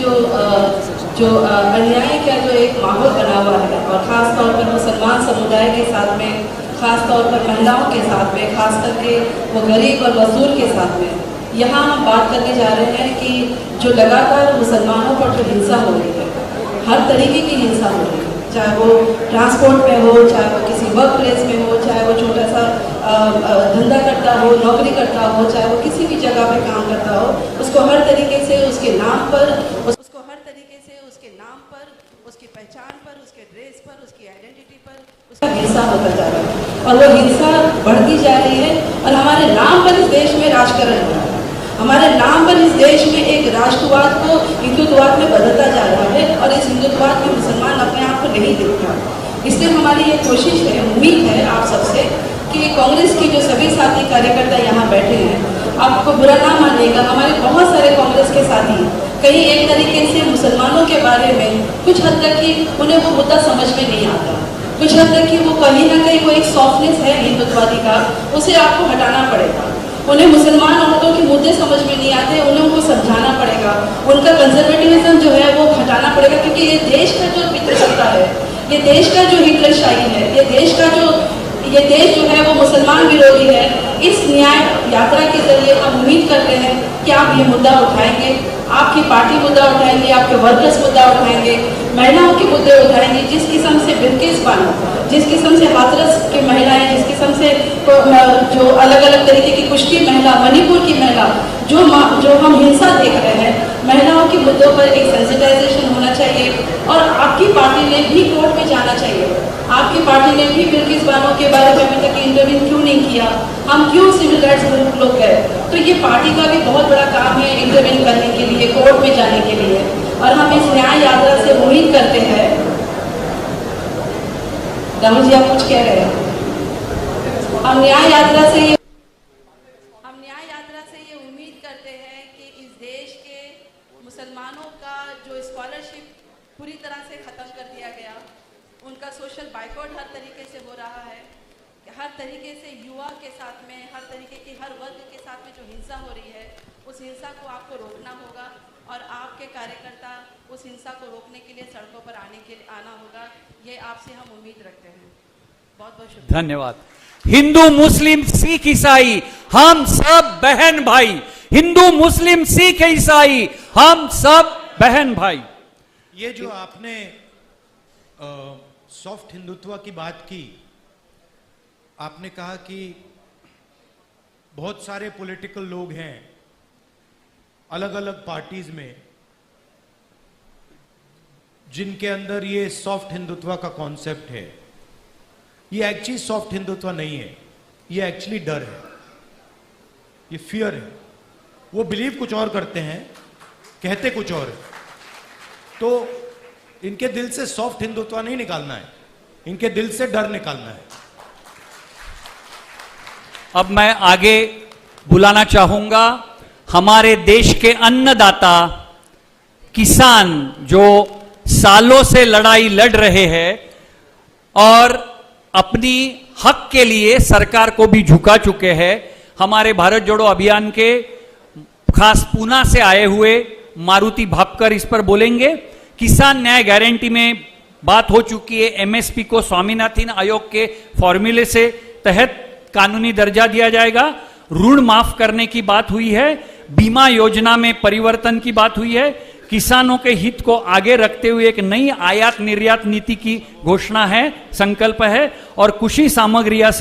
जो अन्याय का जो एक माहौल बना हुआ है, और ख़ास तौर पर मुसलमान समुदाय के साथ में, ख़ास तौर पर महिलाओं के साथ में, खास करके वो गरीब और मजदूर के साथ में, यहाँ हम बात करने जा रहे हैं कि जो लगातार मुसलमानों पर जो हिंसा हो रही है, हर तरीके की हिंसा हो रही है, चाहे वो ट्रांसपोर्ट में हो, चाहे वो किसी वर्क प्लेस में हो, चाहे वो छोटा सा धंधा करता हो, नौकरी करता हो, चाहे वो किसी भी जगह पे काम करता हो, उसको हर तरीके से उसके नाम पर, उसकी पहचान पर, उसके ड्रेस पर, उसकी आइडेंटिटी पर उसका हिंसा होता जा रहा है, और वो हिंसा बढ़ती जा रही है। और हमारे नाम पर इस देश में राजकरण हो रहा है, हमारे नाम पर इस देश में एक राष्ट्रवाद को हिंदुत्ववाद में बदलता जा रहा है, और इस हिंदुत्ववाद में मुसलमान अपने आप को नहीं देखता। इसलिए हमारी ये कोशिश है, उम्मीद है आप सबसे कि कांग्रेस की जो सभी साथी कार्यकर्ता यहाँ बैठे हैं, आपको बुरा ना मानिएगा, हमारे बहुत सारे कांग्रेस के साथी कहीं एक तरीके से मुसलमानों के बारे में कुछ हद तक कि उन्हें वो मुद्दा समझ में नहीं आता, कुछ हद तक कि वो कहीं ना कहीं वो एक सॉफ्टनेस है हिंदुत्ववादी का, उसे आपको हटाना पड़ेगा। उन्हें मुसलमान औरतों के मुद्दे समझ में नहीं आते, उन्हें उनको समझाना पड़ेगा, उनका कंजर्वेटिविज्म जो है वो हटाना पड़ेगा, क्योंकि ये देश का जो पितृसत्ता है, ये देश का जो हिटलरशाही है, ये देश जो है वो मुसलमान विरोधी है। इस न्याय यात्रा के जरिए हम उम्मीद करते हैं कि आप ये मुद्दा उठाएंगे, आपकी पार्टी मुद्दा उठाएंगे, आपके वर्कर्स मुद्दा उठाएंगे, महिलाओं के मुद्दे उठाएंगे। जिस किस्म से बिल्किस बानो, जिस किस्म से हाथरस की महिलाएं, जिस किस्म से जो अलग अलग तरीके की कुश्ती महिला, मणिपुर की महिला, जो हम हिंसा देख रहे हैं, महिलाओं के मुद्दों पर एक सेंसिटाइजेशन होना चाहिए। और आपकी पार्टी ने भी कोर्ट में जाना चाहिए, आपकी पार्टी ने भी बिल्किस बानो के बारे में अभी तक इंटरव्यू क्यों नहीं किया, हम क्यों सिविल राइट्स ग्रुप लोग गए। तो ये पार्टी का भी बहुत बड़ा काम है इंटरव्यू करने के लिए, कोर्ट में जाने के लिए। और हम इस न्याय यात्रा से उम्मीद करते हैं, राहुल जी आप कुछ कह रहे हैं, हम न्याय यात्रा से ये उम्मीद करते हैं कि इस देश के मुसलमानों का जो स्कॉलरशिप पूरी तरह से ख़त्म कर दिया गया, उनका सोशल बाइकआउट हर तरीके से हो रहा है, हर तरीके से युवा के साथ में, हर तरीके की हर वर्ग के साथ में जो हिंसा हो रही है, उस हिंसा को आपको रोकना होगा। और आपके कार्यकर्ता उस हिंसा को रोकने के लिए सड़कों पर आना होगा, ये आपसे हम उम्मीद रखते हैं। धन्यवाद। हिंदू मुस्लिम सिख ईसाई हम सब बहन भाई, हिंदू मुस्लिम सिख ईसाई हम सब बहन भाई। ये जो आपने सॉफ्ट हिंदुत्व की बात की, आपने कहा कि बहुत सारे पॉलिटिकल लोग हैं अलग अलग पार्टीज में जिनके अंदर ये सॉफ्ट हिंदुत्व का कॉन्सेप्ट है। ये एक्चुअली सॉफ्ट हिंदुत्व नहीं है, ये एक्चुअली डर है, ये फियर है। वो बिलीव कुछ और करते हैं, कहते कुछ और है। तो इनके दिल से सॉफ्ट हिंदुत्व नहीं निकालना है, इनके दिल से डर निकालना है। अब मैं आगे बुलाना चाहूंगा हमारे देश के अन्नदाता किसान जो सालों से लड़ाई लड़ रहे हैं और अपनी हक के लिए सरकार को भी झुका चुके हैं। हमारे भारत जोड़ो अभियान के खास पूना से आए हुए मारुति भापकर इस पर बोलेंगे। किसान न्याय गारंटी में बात हो चुकी है। एमएसपी को स्वामीनाथन आयोग के फॉर्मूले से तहत कानूनी दर्जा दिया जाएगा। ऋण माफ करने की बात हुई है। बीमा योजना में परिवर्तन की बात हुई है। किसानों के हित को आगे रखते हुए एक नई आयात निर्यात नीति की घोषणा है, संकल्प है। और कृषि सामग्रियों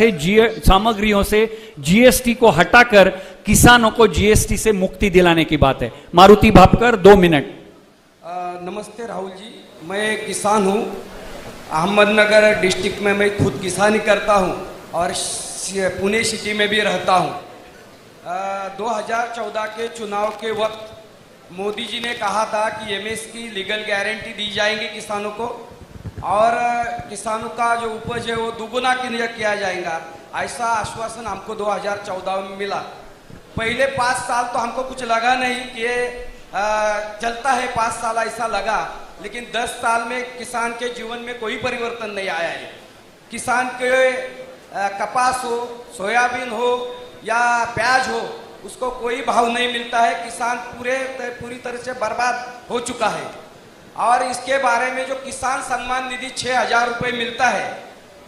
से जीएसटी को हटाकर किसानों को जीएसटी से मुक्ति दिलाने की बात है। मारुति भापकर 2 मिनट। नमस्ते राहुल जी, मैं किसान हूँ। अहमदनगर डिस्ट्रिक्ट में मैं खुद किसानी करता हूँ और पुणे सिटी में भी रहता हूँ। 2014 के चुनाव के वक्त मोदी जी ने कहा था कि एमएस की लीगल गारंटी दी जाएंगी किसानों को और किसानों का जो उपज है वो दुगुना किया जाएगा। ऐसा आश्वासन हमको 2014 में मिला। पहले 5 साल तो हमको कुछ लगा नहीं कि ये चलता है, 5 साल ऐसा लगा। लेकिन 10 साल में किसान के जीवन में कोई परिवर्तन नहीं आया है। किसान के कपास हो, सोयाबीन हो या प्याज हो, उसको कोई भाव नहीं मिलता है। किसान पूरी तरह से बर्बाद हो चुका है। और इसके बारे में जो किसान सम्मान निधि 6,000 रुपये मिलता है,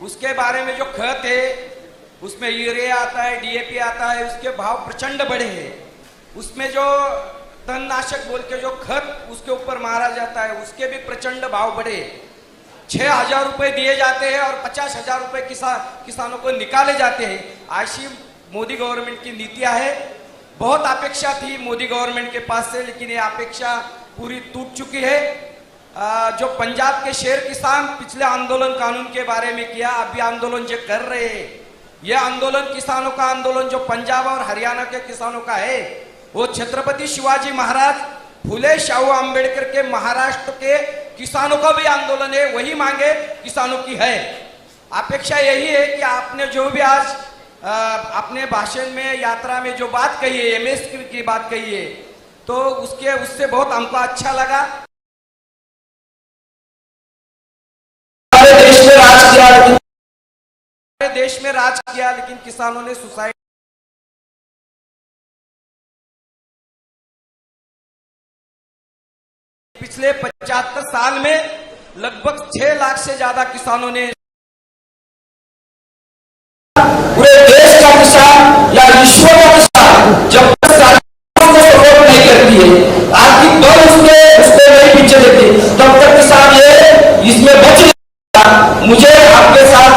उसके बारे में जो खत है उसमें यूरिया आता है, डीएपी आता है, उसके भाव प्रचंड बढ़े हैं। उसमें जो तणनाशक बोल के जो खत उसके ऊपर मारा जाता है उसके भी प्रचंड भाव बढ़े। 6,000 रुपये दिए जाते हैं और 50,000 रुपये किसानों को निकाले जाते हैं। ऐसी मोदी गवर्नमेंट की नीतियां है। बहुत अपेक्षा थी मोदी गवर्नमेंट के पास से, लेकिन ये अपेक्षा पूरी टूट चुकी है। जो पंजाब के शेर किसान पिछले आंदोलन कानून के बारे में किया, अभी आंदोलन जो कर रहे हैं, यह आंदोलन किसानों का आंदोलन जो पंजाब और हरियाणा के किसानों का है, वो छत्रपति शिवाजी महाराज, फुले शाहू आंबेडकर के महाराष्ट्र के किसानों का भी आंदोलन है। वही मांगे किसानों की है। अपेक्षा यही है कि आपने जो भी आज अपने भाषण में, यात्रा में जो बात कही है, एमएसपी की बात कही है, तो उससे बहुत हमको अच्छा लगा। देश में राज किया लेकिन किसानों ने सुसाइड। पिछले 75 साल में लगभग 6 लाख से ज्यादा किसानों ने, पूरे देश का किसान या विश्व का किसान जब तक सरकार को सपोर्ट नहीं करती है, आर्थिक बल उसको नहीं पीछे देती, तब तक किसान ये इसमें बच नहीं सकता। मुझे आपके साथ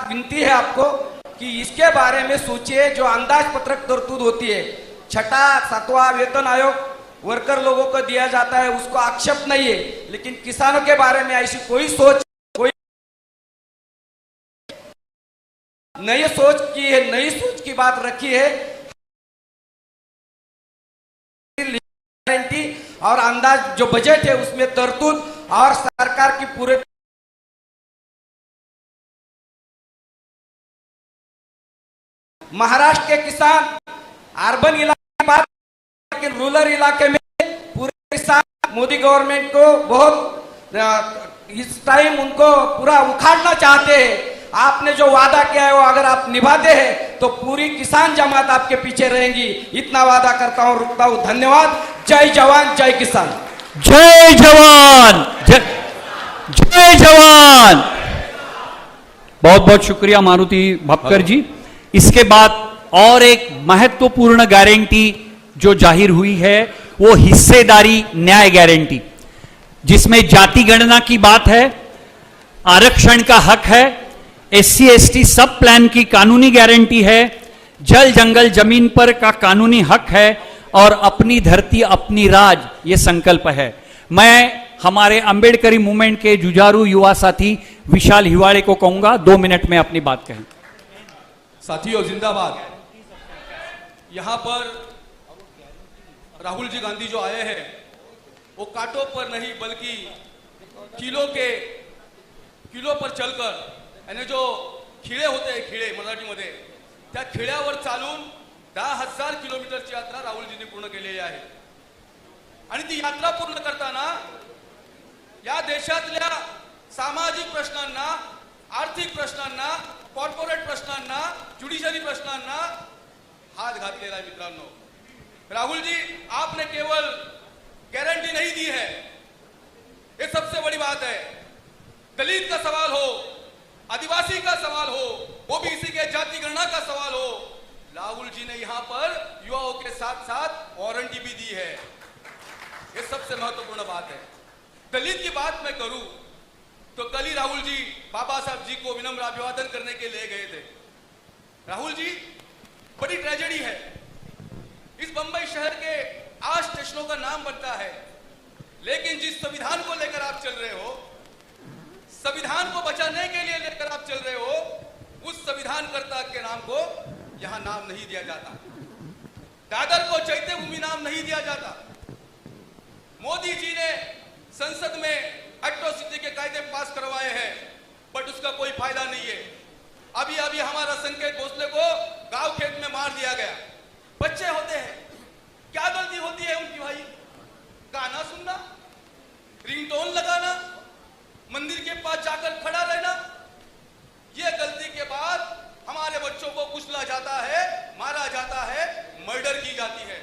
विनती है आपको कि इसके बारे में सोचिए। जो अंदाज पत्रक तरतूद होती है, 6वां 7वां वेतन आयोग वर्कर लोगों को दिया जाता है, उसको आक्षेप नहीं है, लेकिन किसानों के बारे में ऐसी कोई सोच नई सोच की बात रखी है। गारंटी और अंदाज जो बजट है उसमें तरतूद और सरकार की पूरे महाराष्ट्र के किसान अर्बन इलाके की बात, लेकिन रूरल इलाके में पूरे किसान मोदी गवर्नमेंट को बहुत इस टाइम उनको पूरा उखाड़ना चाहते हैं। आपने जो वादा किया है वो अगर आप निभाते हैं तो पूरी किसान जमात आपके पीछे रहेंगी। इतना वादा करता हूं, रुकता हूं। धन्यवाद। जय जवान जय किसान। जय जवान जय जवान। बहुत बहुत शुक्रिया मारुति भपकर जी। इसके बाद और एक महत्वपूर्ण गारंटी जो जाहिर हुई है वो हिस्सेदारी न्याय गारंटी, जिसमें जाति गणना की बात है, आरक्षण का हक है, SC ST सब प्लान की कानूनी गारंटी है, जल जंगल जमीन पर का कानूनी हक है और अपनी धरती अपनी राज ये संकल्प है। मैं हमारे अंबेडकरी मूवमेंट के जुझारू युवा साथी विशाल हिवाड़े को कहूंगा 2 मिनट में अपनी बात कहें। साथियों जिंदाबाद। यहां पर राहुल जी गांधी जो आए हैं वो कांटों पर नहीं बल्कि किलो पर चलकर, यानी जो खिळे होते हैं, खिळे मराठीमध्ये, त्या खिळ्यावर चालून 10,000 किलोमीटरची यात्रा राहुलजींनी पूर्ण केलेली आहे। आणि ती यात्रा पूर्ण करताना या देशातल्या सामाजिक प्रश्नांना, आर्थिक प्रश्नांना, कॉर्पोरेट प्रश्नांना, ज्युडिशरी प्रश्नांना हात घातलेला आहे। मित्रांनो, राहुल जी आपने केवल गारंटी नहीं दी है, ये सबसे बड़ी बात है। दलित का सवाल हो, आदिवासी का सवाल हो, ओबीसी के जाति गणना का सवाल हो, राहुल जी ने यहां पर युवाओं के साथ साथ वारंटी भी दी है। ये सबसे महत्वपूर्ण बात है। दलित की बात मैं करूं तो कल ही राहुल जी बाबा साहब जी को विनम्र अभिवादन करने के लिए गए थे। राहुल जी, बड़ी ट्रेजेडी है, इस बंबई शहर के 8 स्टेशनों का नाम बनता है, लेकिन जिस संविधान को लेकर आप चल रहे हो, संविधान को बचाने के लिए लेकर आप चल रहे हो, उस संविधानकर्ता के नाम को यहां नाम नहीं दिया जाता। दादर को चैत्य भूमि नाम नहीं दिया जाता। मोदी जी ने संसद में एट्रोसिटी के कायदे पास करवाए हैं, बट उसका कोई फायदा नहीं है। अभी अभी हमारा संकेत भोसले को गांव खेत में मार दिया गया। बच्चे होते हैं, क्या गलती होती है उनकी भाई? गाना सुनना, रिंगटोन लगाना, मंदिर के पास जाकर खड़ा रहना, यह गलती के बाद हमारे बच्चों को कुचला जाता है, मारा जाता है, मर्डर की जाती है।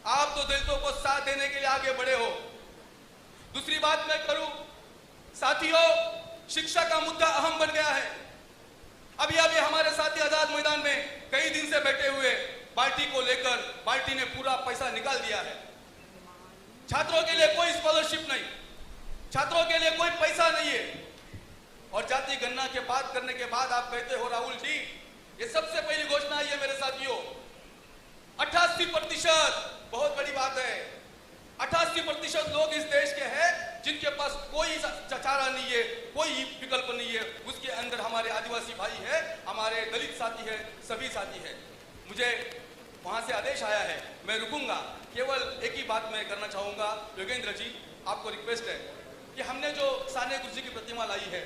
आप तो दलितों को साथ देने के लिए आगे बढ़े हो। दूसरी बात मैं करूं, साथियों, शिक्षा का मुद्दा अहम बन गया है। अभी अभी हमारे साथी आजाद मैदान में कई दिन से बैठे हुए, पार्टी को लेकर पार्टी ने पूरा पैसा निकाल दिया है। छात्रों के लिए कोई स्कॉलरशिप नहीं, छात्रों के लिए कोई पैसा नहीं है, और जाति गणना के बात करने के बाद आप कहते हो राहुल जी, ये सबसे पहली घोषणा है मेरे साथियों। 88% बहुत बड़ी बात है। 88% लोग इस देश के हैं जिनके पास कोई चारा नहीं है, कोई विकल्प नहीं है। उसके अंदर हमारे आदिवासी भाई है, हमारे दलित साथी है, सभी साथी है। मुझे वहां से आदेश आया है, मैं रुकूंगा। केवल एक ही बात मैं करना चाहूंगा, योगेंद्र जी, आपको रिक्वेस्ट है कि हमने जो साने गुरुजी की प्रतिमा लाई है,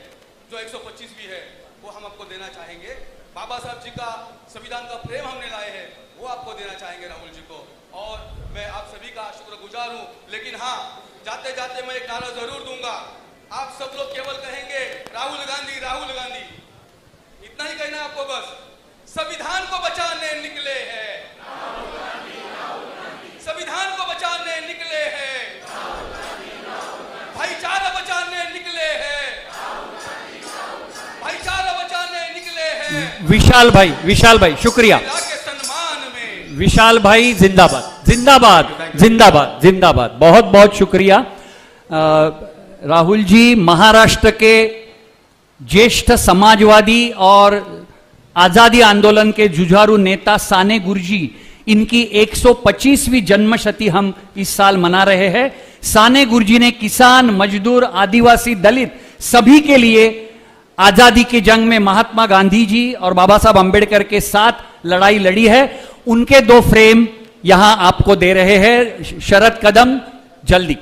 जो 125वीं है, वो हम आपको देना चाहेंगे। बाबा साहब जी का संविधान का प्रेम हमने लाए हैं, वो आपको देना चाहेंगे राहुल जी को। और मैं आप सभी का शुक्रगुजार हूं। लेकिन हाँ, जाते जाते मैं एक नारा जरूर दूंगा। आप सब लोग केवल कहेंगे राहुल गांधी, राहुल गांधी, इतना ही कहना आपको बस। संविधान को बचाने निकले हैं, संविधान को बचाने निकले हैं, भाईचारा बचाने निकले हैं, भाईचारा बचाने निकले हैं। विशाल भाई शुक्रिया। विशाल भाई जिंदाबाद, जिंदाबाद, जिंदाबाद, जिंदाबाद। बहुत बहुत शुक्रिया। राहुल जी महाराष्ट्र के ज्येष्ठ समाजवादी और आजादी आंदोलन के जुझारू नेता साने गुरुजी, इनकी 125वीं जन्मशती हम इस साल मना रहे हैं। साने गुरुजी ने किसान, मजदूर, आदिवासी, दलित सभी के लिए आजादी की जंग में महात्मा गांधी जी और बाबा साहब अंबेडकर के साथ लड़ाई लड़ी है। उनके 2 फ्रेम यहां आपको दे रहे हैं शरद कदम, जल्दी।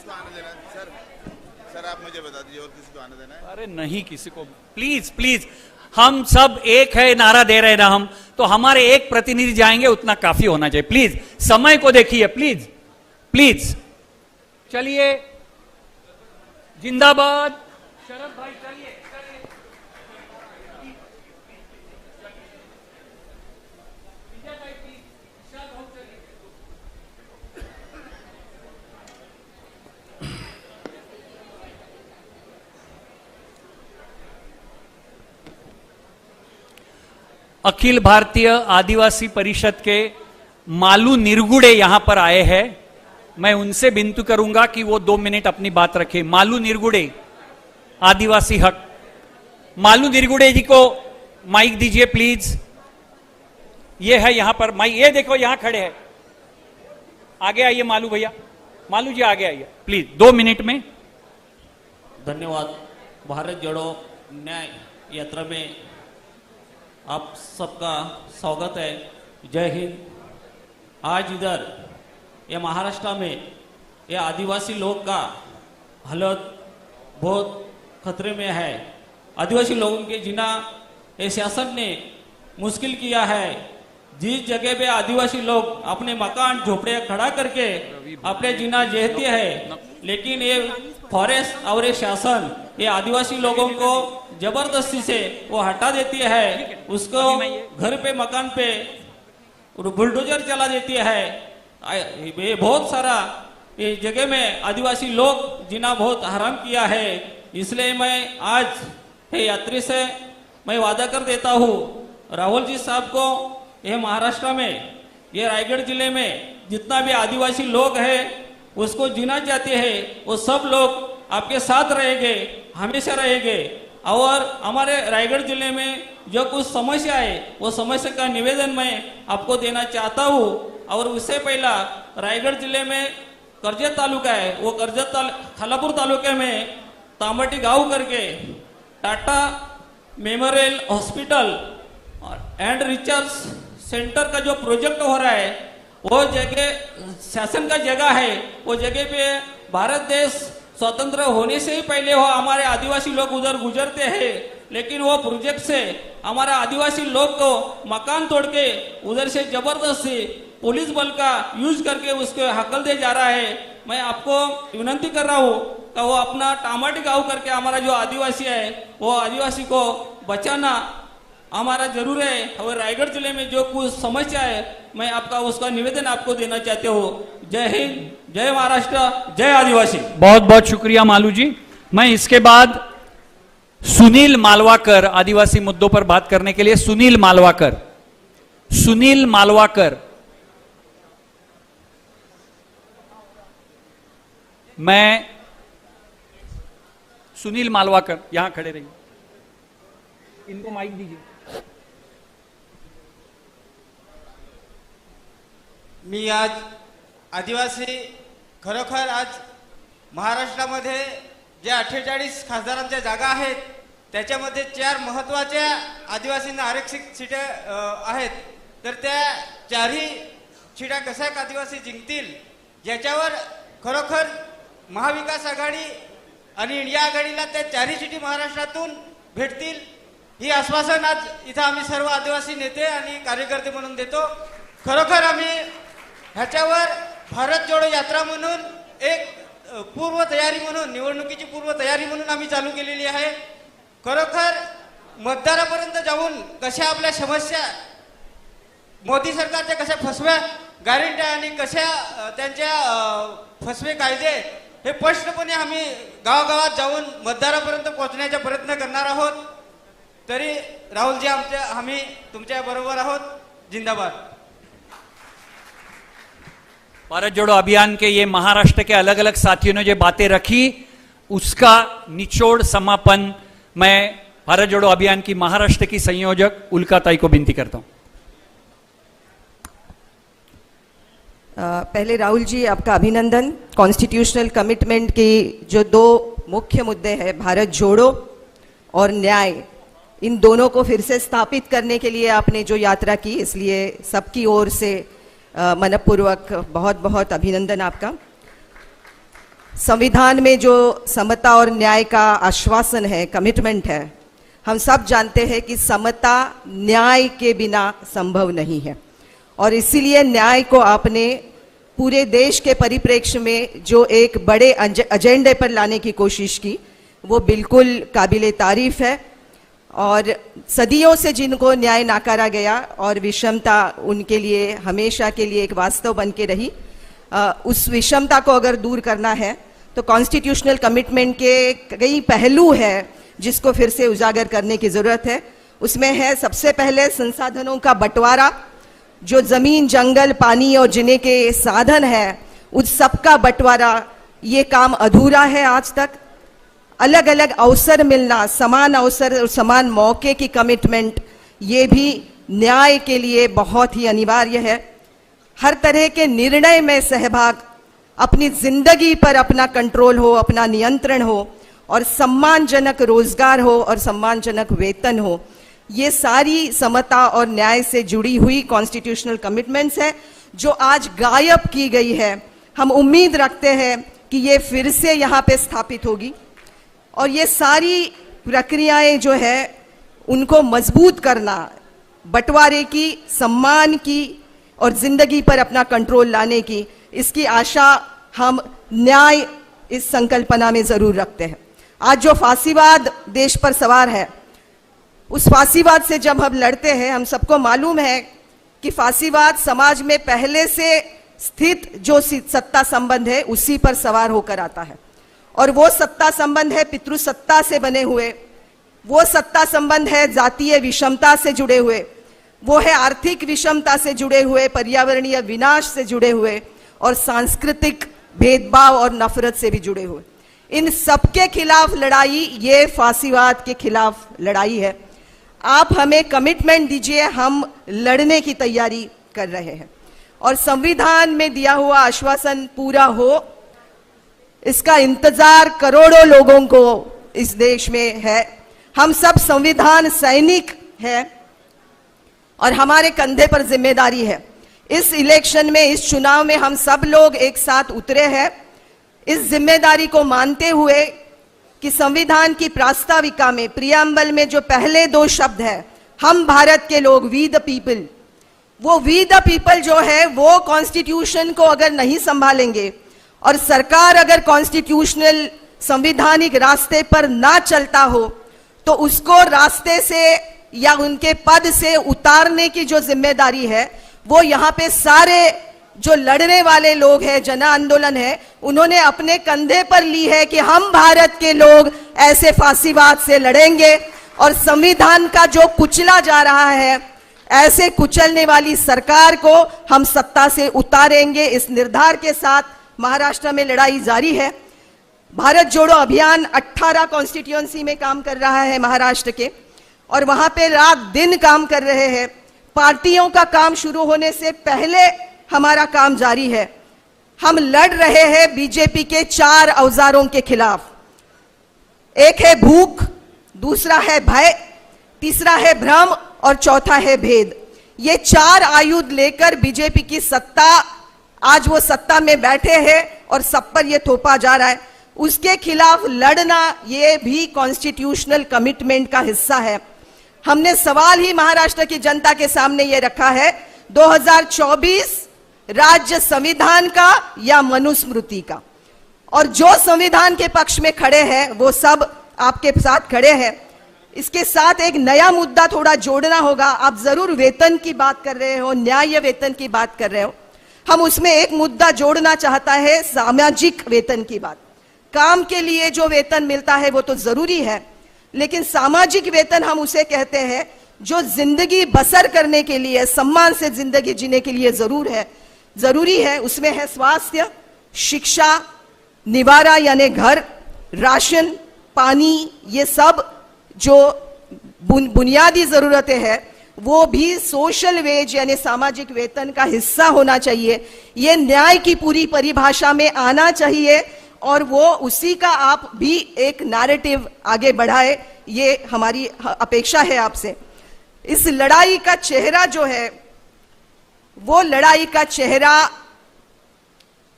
किसको आने देना है सर? सर आप मुझे बता दीजिए, और किसी को आने देना है? अरे नहीं किसी को, प्लीज प्लीज, हम सब एक है नारा दे रहे हैं ना हम, तो हमारे एक प्रतिनिधि जाएंगे उतना काफी होना चाहिए। प्लीज समय को देखिए, प्लीज प्लीज। चलिए, जिंदाबाद शरद भाई, चलिए चलिए। अखिल भारतीय आदिवासी परिषद के मालू निरगुड़े यहां पर आए हैं। मैं उनसे विनती करूंगा कि वो 2 मिनट अपनी बात रखें। मालू निरगुड़े, आदिवासी हक। मालू निरगुड़े जी को माइक दीजिए प्लीज। ये है यहां पर माइक, ये देखो यहां खड़े हैं। आगे आइए मालू भैया, मालू जी आगे आइए प्लीज, 2 मिनट में। धन्यवाद। भारत जोड़ो न्याय यात्रा में आप सबका स्वागत है। जय हिंद। आज इधर ये महाराष्ट्र में ये आदिवासी लोग का हालत बहुत खतरे में है। आदिवासी लोगों के जीना ये शासन ने मुश्किल किया है। जिस जगह पे आदिवासी लोग अपने मकान झोपड़े खड़ा करके अपने जीना जीते हैं, लेकिन ये फॉरेस्ट और ये शासन ये आदिवासी लोगों को जबरदस्ती से वो हटा देती है। उसको घर पे मकान पे बुलडोजर चला देती है। ये बहुत सारा ये जगह में आदिवासी लोग जीना बहुत हराम किया है। इसलिए मैं आज ये यात्री से मैं वादा कर देता हूँ, राहुल जी साहब को ये महाराष्ट्र में ये रायगढ़ जिले में जितना भी आदिवासी लोग हैं उसको जीना चाहते हैं, वो सब लोग आपके साथ रहेंगे, हमेशा रहेंगे। और हमारे रायगढ़ जिले में जो कुछ समस्या है वो समस्या का निवेदन मैं आपको देना चाहता हूँ। और उससे पहला रायगढ़ जिले में कर्जत तालुका है, वो कर्जत खालापूर तालुके में तांबटी गांव करके Tata memorial hospital and research centre का जो प्रोजेक्ट हो रहा है, वो जगह शासन का जगह है। वो जगह पे भारत देश स्वतंत्र होने से ही पहले वो हमारे आदिवासी लोग उधर गुजरते हैं, लेकिन वो प्रोजेक्ट से हमारा आदिवासी लोग को मकान तोड़ के उधर से जबरदस्ती पुलिस बल का यूज करके उसको हकल दे जा रहा है। मैं आपको विनती कर रहा हूँ कि वो अपना टामाटी गाँव करके हमारा जो आदिवासी है वो आदिवासी को बचाना हमारा जरूर है। और रायगढ़ जिले में जो कुछ समस्या है मैं आपका उसका निवेदन आपको देना चाहते हो। जय हिंद, जय महाराष्ट्र, जय आदिवासी। बहुत बहुत शुक्रिया मालू जी। मैं इसके बाद सुनील मालवाकर, आदिवासी मुद्दों पर बात करने के लिए सुनील मालवाकर, सुनील मालवाकर। मैं सुनील मालवाकर, यहां खड़े रहिए, इनको माइक दीजिए। मी आज आदिवासी खरोखर आज महाराष्ट्रामध्ये जे 48 खासदारांच्या जागा आहेत त्याच्यामध्ये 4 महत्त्वाच्या आदिवासींना आरक्षित सीटा आहेत, तर त्या 4ही सीटा कशा आदिवासी जिंकतील याच्यावर खरोखर महाविकास आघाडी आणि इंडिया आघाडीला त्या 4ही सीटी महाराष्ट्रातून भेटतील ही आश्वासन आज इथं आम्ही सर्व आदिवासी नेते आणि कार्यकर्ते म्हणून देतो। खरोखर आम्ही ह्याच्यावर भारत जोडो यात्रा म्हणून एक पूर्व तयारी म्हणून निवडणुकीची पूर्व तयारी म्हणून आम्ही चालू केलेली आहे। खरोखर मतदारापर्यंत जाऊन कशा आपल्या समस्या मोदी सरकारच्या कशा फसव्या गॅरंटी आणि कशा त्यांच्या फसवे कायदे हे स्पष्टपणे आम्ही गावागावात जाऊन मतदारापर्यंत पोहोचण्याचा प्रयत्न करणार आहोत। तरी राहुल जी आम्ही तुमच्या बरोबर आहोत। जिंदाबाद। भारत जोड़ो अभियान के ये महाराष्ट्र के अलग अलग साथियों ने जो बातें रखी उसका निचोड़ समापन मैं भारत जोड़ो अभियान की महाराष्ट्र की संयोजक उल्काताई को विनती करता हूं। पहले राहुल जी आपका अभिनंदन। कॉन्स्टिट्यूशनल कमिटमेंट की जो 2 मुख्य मुद्दे हैं, भारत जोड़ो और न्याय, इन दोनों को फिर से स्थापित करने के लिए आपने जो यात्रा की, इसलिए सबकी ओर से मनपूर्वक बहुत बहुत अभिनंदन आपका। संविधान में जो समता और न्याय का आश्वासन है, कमिटमेंट है, हम सब जानते हैं कि समता न्याय के बिना संभव नहीं है। और इसीलिए न्याय को आपने पूरे देश के परिप्रेक्ष्य में जो एक बड़े एजेंडे पर लाने की कोशिश की, वो बिल्कुल काबिले तारीफ है। और सदियों से जिनको न्याय नाकारा गया और विषमता उनके लिए हमेशा के लिए एक वास्तव बन के रही, उस विषमता को अगर दूर करना है तो कॉन्स्टिट्यूशनल कमिटमेंट के कई पहलू है जिसको फिर से उजागर करने की जरूरत है। उसमें है सबसे पहले संसाधनों का बंटवारा, जो जमीन, जंगल, पानी और जीने के साधन है उस सब का बंटवारा, ये काम अधूरा है आज तक। अलग अलग अवसर मिलना, समान अवसर और समान मौके की कमिटमेंट, ये भी न्याय के लिए बहुत ही अनिवार्य है। हर तरह के निर्णय में सहभाग, अपनी जिंदगी पर अपना कंट्रोल हो, अपना नियंत्रण हो, और सम्मानजनक रोजगार हो और सम्मानजनक वेतन हो, ये सारी समता और न्याय से जुड़ी हुई कॉन्स्टिट्यूशनल कमिटमेंट्स है जो आज गायब की गई है। हम उम्मीद रखते हैं कि ये फिर से यहाँ पे स्थापित होगी और ये सारी प्रक्रियाएं जो है उनको मजबूत करना, बंटवारे की, सम्मान की और जिंदगी पर अपना कंट्रोल लाने की, इसकी आशा हम न्याय इस संकल्पना में जरूर रखते हैं। आज जो फांसीवाद देश पर सवार है, उस फांसीवाद से जब हम लड़ते हैं, हम सबको मालूम है कि फांसीवाद समाज में पहले से स्थित जो सत्ता संबंध है उसी पर सवार होकर आता है। और वो सत्ता संबंध है पितृसत्ता से बने हुए, वो सत्ता संबंध है जातीय विषमता से जुड़े हुए, वो है आर्थिक विषमता से जुड़े हुए, पर्यावरणीय विनाश से जुड़े हुए और सांस्कृतिक भेदभाव और नफरत से भी जुड़े हुए। इन सबके खिलाफ लड़ाई ये फांसीवाद के खिलाफ लड़ाई है। आप हमें कमिटमेंट दीजिए, हम लड़ने की तैयारी कर रहे हैं और संविधान में दिया हुआ आश्वासन पूरा हो, इसका इंतजार करोड़ों लोगों को इस देश में है। हम सब संविधान सैनिक हैं और हमारे कंधे पर जिम्मेदारी है। इस इलेक्शन में, इस चुनाव में हम सब लोग एक साथ उतरे हैं इस जिम्मेदारी को मानते हुए कि संविधान की प्रास्ताविका में, प्रियम्बल में जो पहले 2 शब्द है, हम भारत के लोग, वी द पीपल, वो वी द पीपल जो है वो कॉन्स्टिट्यूशन को अगर नहीं संभालेंगे और सरकार अगर कॉन्स्टिट्यूशनल संवैधानिक रास्ते पर ना चलता हो तो उसको रास्ते से या उनके पद से उतारने की जो जिम्मेदारी है वो यहाँ पे सारे जो लड़ने वाले लोग हैं, जन आंदोलन है, उन्होंने अपने कंधे पर ली है कि हम भारत के लोग ऐसे फांसीवाद से लड़ेंगे और संविधान का जो कुचला जा रहा है, ऐसे कुचलने वाली सरकार को हम सत्ता से उतारेंगे। इस निर्धार के साथ महाराष्ट्र में लड़ाई जारी है। भारत जोड़ो अभियान 18 कॉन्स्टिट्यूएंसी में काम कर रहा है महाराष्ट्र के, और वहां पे रात दिन काम कर रहे हैं। पार्टियों का काम शुरू होने से पहले हमारा काम जारी है। हम लड़ रहे हैं बीजेपी के 4 औजारों के खिलाफ। एक है भूख, दूसरा है भय, तीसरा है भ्रम और चौथा है भेद। ये 4 आयुध लेकर बीजेपी की सत्ता, आज वो सत्ता में बैठे हैं और सब पर ये थोपा जा रहा है। उसके खिलाफ लड़ना ये भी कॉन्स्टिट्यूशनल कमिटमेंट का हिस्सा है। हमने सवाल ही महाराष्ट्र की जनता के सामने ये रखा है, 2024 राज्य संविधान का या मनुस्मृति का। और जो संविधान के पक्ष में खड़े हैं वो सब आपके साथ खड़े हैं। इसके साथ एक नया मुद्दा थोड़ा जोड़ना होगा। आप जरूर वेतन की बात कर रहे हो, न्याय वेतन की बात कर रहे हो, हम उसमें एक मुद्दा जोड़ना चाहता है, सामाजिक वेतन की बात। काम के लिए जो वेतन मिलता है वो तो जरूरी है, लेकिन सामाजिक वेतन हम उसे कहते हैं जो जिंदगी बसर करने के लिए, सम्मान से जिंदगी जीने के लिए जरूरी है। उसमें है स्वास्थ्य, शिक्षा, निवारा यानी घर, राशन, पानी, ये सब जो बुनियादी जरूरतें हैं वो भी सोशल वेज यानी सामाजिक वेतन का हिस्सा होना चाहिए। ये न्याय की पूरी परिभाषा में आना चाहिए और वो उसी का आप भी एक नैरेटिव आगे बढ़ाए, ये हमारी अपेक्षा है आपसे। इस लड़ाई का चेहरा जो है वो लड़ाई का चेहरा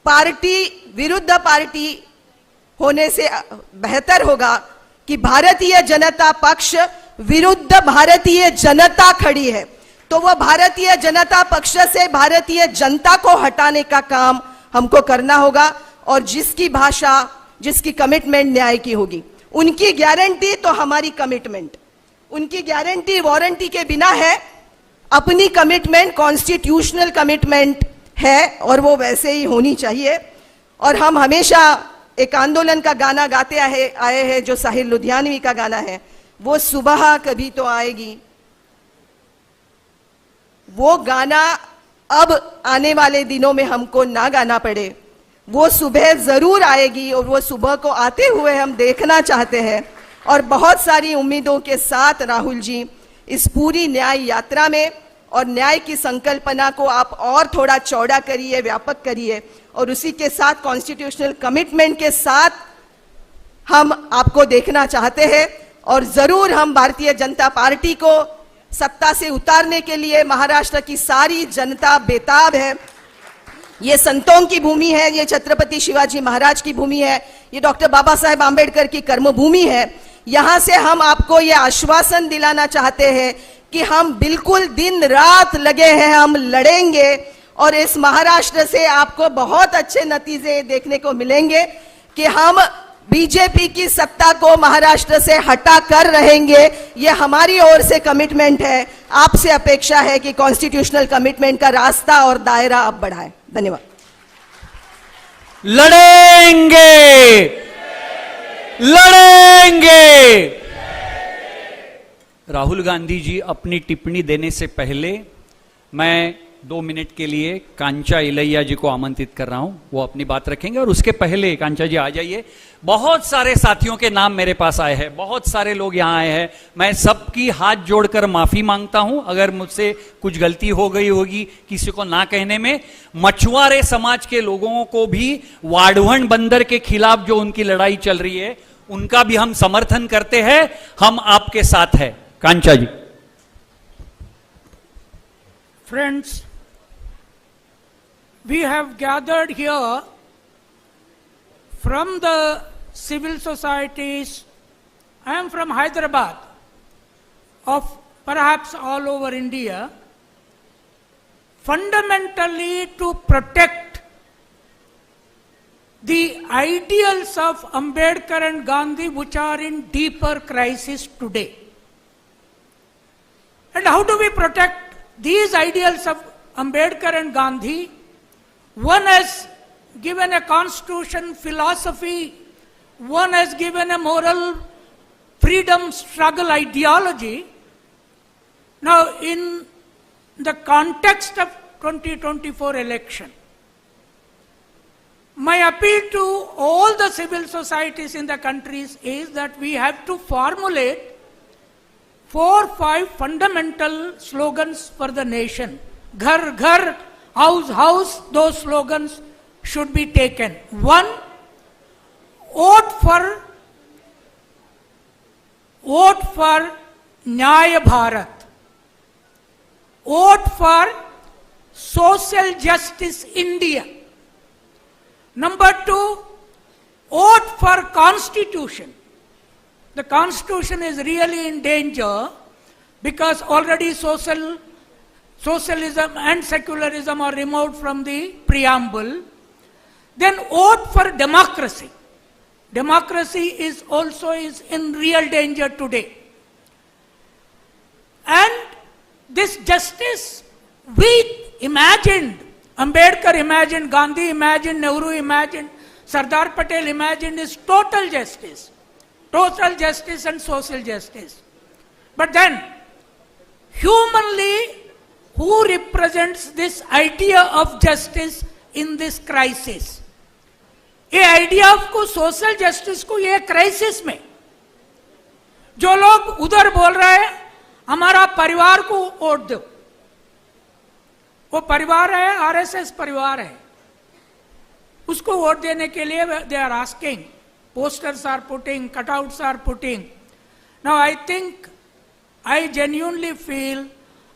पार्टी विरुद्ध पार्टी होने से बेहतर होगा कि भारतीय जनता पक्ष विरुद्ध भारतीय जनता खड़ी है, तो वह भारतीय जनता पक्ष से भारतीय जनता को हटाने का काम हमको करना होगा। और जिसकी भाषा, जिसकी कमिटमेंट न्याय की होगी, उनकी गारंटी तो हमारी कमिटमेंट, उनकी गारंटी वारंटी के बिना है। अपनी कमिटमेंट कॉन्स्टिट्यूशनल कमिटमेंट है और वो वैसे ही होनी चाहिए। और हम हमेशा एक आंदोलन का गाना गाते आए हैं जो साहिर लुधियानवी का गाना है, वो सुबह कभी तो आएगी। वो गाना अब आने वाले दिनों में हमको ना गाना पड़े, वो सुबह जरूर आएगी और वो सुबह को आते हुए हम देखना चाहते हैं। और बहुत सारी उम्मीदों के साथ राहुल जी इस पूरी न्याय यात्रा में, और न्याय की संकल्पना को आप और थोड़ा चौड़ा करिए, व्यापक करिए, और उसी के साथ कॉन्स्टिट्यूशनल कमिटमेंट के साथ हम आपको देखना चाहते हैं। और जरूर हम भारतीय जनता पार्टी को सत्ता से उतारने के लिए महाराष्ट्र की सारी जनता बेताब है। ये संतों की भूमि है, ये छत्रपति शिवाजी महाराज की भूमि है, ये डॉक्टर बाबा साहेब आंबेडकर की कर्मभूमि है। यहां से हम आपको ये आश्वासन दिलाना चाहते हैं कि हम बिल्कुल दिन रात लगे हैं, हम लड़ेंगे और इस महाराष्ट्र से आपको बहुत अच्छे नतीजे देखने को मिलेंगे कि हम बीजेपी की सत्ता को महाराष्ट्र से हटा कर रहेंगे। ये हमारी ओर से कमिटमेंट है। आपसे अपेक्षा है कि कॉन्स्टिट्यूशनल कमिटमेंट का रास्ता और दायरा आप बढ़ाएं। धन्यवाद। लड़ेंगे, लड़ेंगे। राहुल गांधी जी अपनी टिप्पणी देने से पहले मैं 2 मिनट के लिए कांचा इलैया जी को आमंत्रित कर रहा हूं, वो अपनी बात रखेंगे। और उसके पहले कांचा जी आ जाइए। बहुत सारे साथियों के नाम मेरे पास आए हैं, बहुत सारे लोग यहां आए हैं। मैं सबकी हाथ जोड़कर माफी मांगता हूं अगर मुझसे कुछ गलती हो गई होगी किसी को ना कहने में। मछुआरे समाज के लोगों को भी वाढ़वण बंदर के खिलाफ जो उनकी लड़ाई चल रही है उनका भी हम समर्थन करते हैं, हम आपके साथ हैं। कांचा जी। Friends, we have gathered here from the civil societies. I am from Hyderabad, of perhaps all over India, fundamentally to protect the ideals of Ambedkar and Gandhi, which are in deeper crisis today. And how do we protect these ideals of Ambedkar and Gandhi? One has given a constitution philosophy, one has given a moral freedom struggle ideology. Now, in the context of 2024 election, my appeal to all the civil societies in the countries is that we have to formulate 4-5 fundamental slogans for the nation. Ghar ghar, house house, those slogans should be taken. 1, vote for Nyaya Bharat. Vote for social justice India. Number 2, vote for Constitution. The Constitution is really in danger because already socialism and secularism are removed from the preamble. Then vote for democracy. Democracy is also in real danger today. And this justice we imagined, Ambedkar imagined, Gandhi imagined, Nehru imagined, Sardar Patel imagined, is total justice. Total justice and social justice. But then, humanly, who represents this idea of justice in this crisis? ये idea को social justice को ये crisis में जो लोग उधर बोल रहे हैं हमारा परिवार को वोट दो, वो परिवार है, आरएसएस परिवार है, उसको वोट देने के लिए they are asking, posters are putting, cutouts are putting. Now I think, I genuinely feel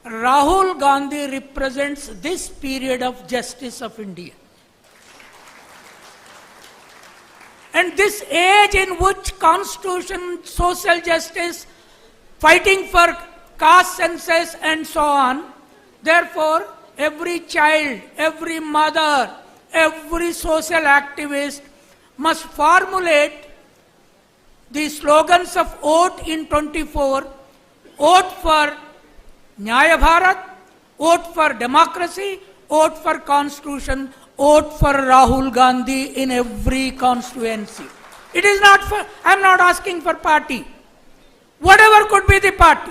Rahul Gandhi represents this period of justice of India. And in this age in which constitution, social justice, fighting for caste census and so on, therefore every child, every mother, every social activist must formulate the slogans of vote in 24, vote for Nyaya Bharat, vote for democracy, vote for constitution, vote for Rahul Gandhi in every constituency. It is not for, I am not asking for party. Whatever could be the party,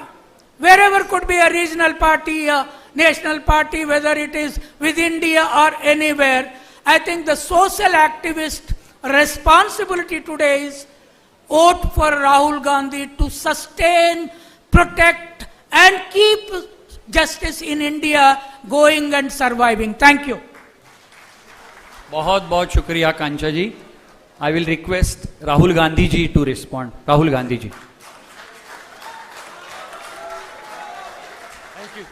wherever could be a regional party, a national party, whether it is with India or anywhere, I think the social activist responsibility today is vote for Rahul Gandhi to sustain, protect and keep justice in India going and surviving. Thank you. बहुत बहुत शुक्रिया कांचा जी. I will request Rahul Gandhi ji to respond. Rahul Gandhi ji. Thank you.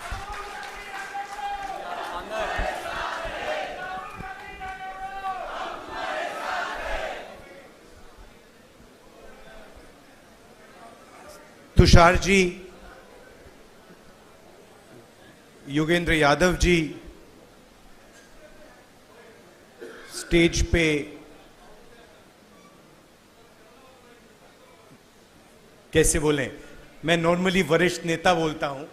Tushar ji, Yogendra Yadav ji, stage पे कैसे बोलें, मैं normally वरिष्ठ नेता बोलता हूं,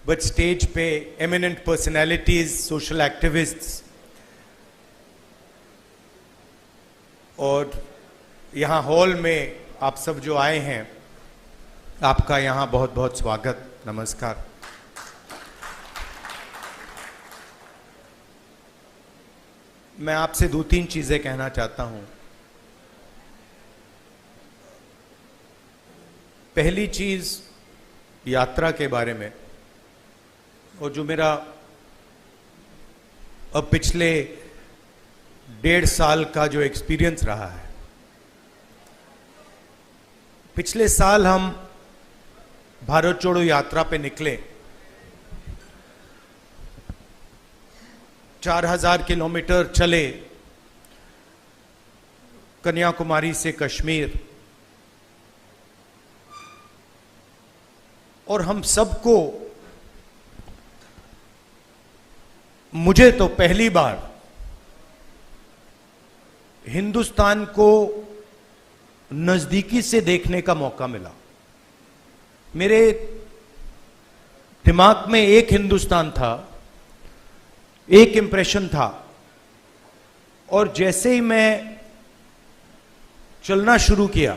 बट स्टेज पे एमिनेंट पर्सनैलिटीज, सोशल एक्टिविस्ट्स और यहां हॉल में आप सब जो आए हैं, आपका यहां बहुत बहुत स्वागत, नमस्कार. मैं आपसे 2-3 चीजें कहना चाहता हूं. पहली चीज यात्रा के बारे में, और जो मेरा अब पिछले 1.5 साल का जो एक्सपीरियंस रहा है. पिछले साल हम भारत जोड़ो यात्रा पे निकले. 4000 किलोमीटर चले कन्याकुमारी से कश्मीर, और हम सबको, मुझे तो पहली बार हिंदुस्तान को नजदीकी से देखने का मौका मिला. मेरे दिमाग में एक हिंदुस्तान था, एक इंप्रेशन था, और जैसे ही मैं चलना शुरू किया,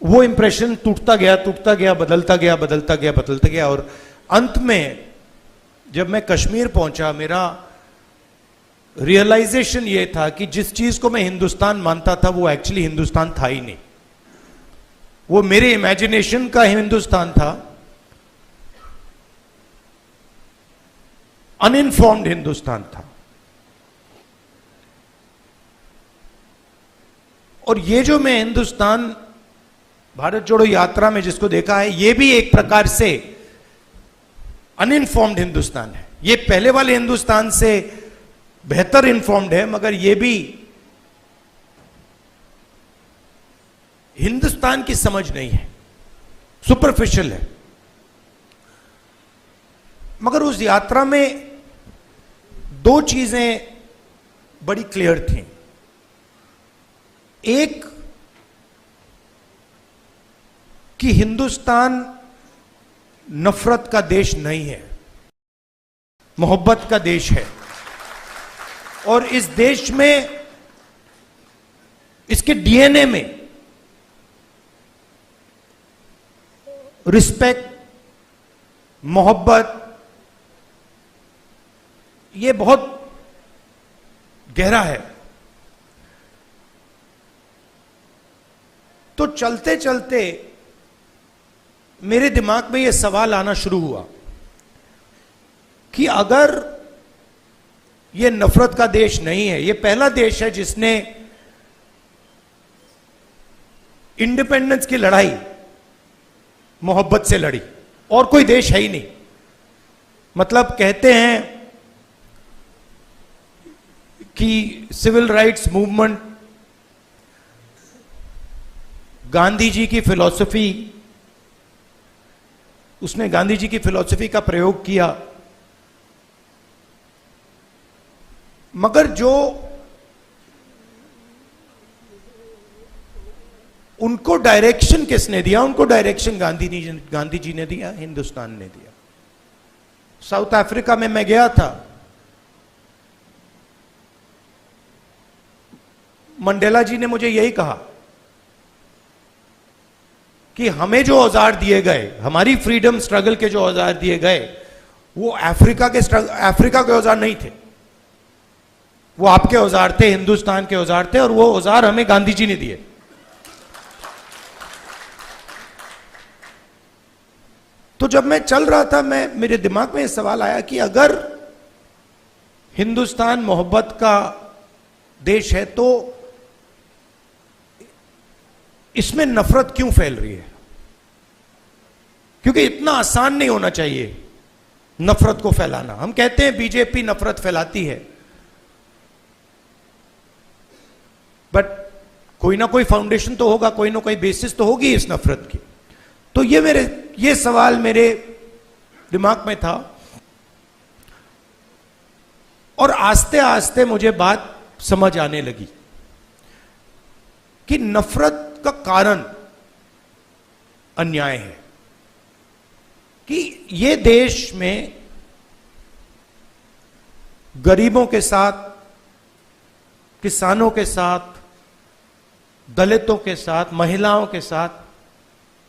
वो इंप्रेशन टूटता गया, बदलता गया, और अंत में जब मैं कश्मीर पहुंचा, मेरा रियलाइजेशन ये था कि जिस चीज को मैं हिंदुस्तान मानता था, वो एक्चुअली हिंदुस्तान था ही नहीं. वो मेरे इमेजिनेशन का हिंदुस्तान था, अनइन्फॉर्म्ड हिंदुस्तान था. और ये जो मैं हिंदुस्तान भारत जोड़ो यात्रा में जिसको देखा है, ये भी एक प्रकार से अनइन्फॉर्म्ड हिंदुस्तान है. ये पहले वाले हिंदुस्तान से बेहतर इन्फॉर्म्ड है, मगर ये भी हिंदुस्तान की समझ नहीं है, सुपरफिशियल है. मगर उस यात्रा में 2 चीजें बड़ी क्लियर थी. एक कि हिंदुस्तान नफरत का देश नहीं है, मोहब्बत का देश है. और इस देश में, इसके डीएनए में रिस्पेक्ट, मोहब्बत, ये बहुत गहरा है. तो चलते चलते मेरे दिमाग में यह सवाल आना शुरू हुआ कि अगर यह नफरत का देश नहीं है, यह पहला देश है जिसने इंडिपेंडेंस की लड़ाई मोहब्बत से लड़ी, और कोई देश है ही नहीं. मतलब कहते हैं कि civil rights movement Gandhi ji की फिलॉसफी, उसने गांधी जी की फिलॉसफी का प्रयोग किया, मगर जो उनको डायरेक्शन किसने दिया? उनको डायरेक्शन गांधी जी ने दिया, हिंदुस्तान ने दिया। साउथ अफ्रीका में मैं गया था, मंडेला जी ने मुझे यही कहा कि हमें जो औजार दिए गए, हमारी फ्रीडम स्ट्रगल के जो औजार दिए गए, वो अफ्रीका के औजार नहीं थे, वो आपके औजार थे, हिंदुस्तान के औजार थे, और वो औजार हमें गांधी जी ने दिए। तो जब मैं चल रहा था, मेरे दिमाग में यह सवाल आया कि अगर हिंदुस्तान मोहब्बत का देश है तो इसमें नफरत क्यों फैल रही है? क्योंकि इतना आसान नहीं होना चाहिए नफरत को फैलाना। हम कहते हैं बीजेपी नफरत फैलाती है, बट कोई ना कोई फाउंडेशन तो होगा, कोई ना कोई बेसिस तो होगी इस नफरत की। तो ये सवाल मेरे दिमाग में था, और आस्ते आस्ते मुझे बात समझ आने लगी कि नफरत का कारण अन्याय है, कि ये देश में गरीबों के साथ, किसानों के साथ, दलितों के साथ, महिलाओं के साथ,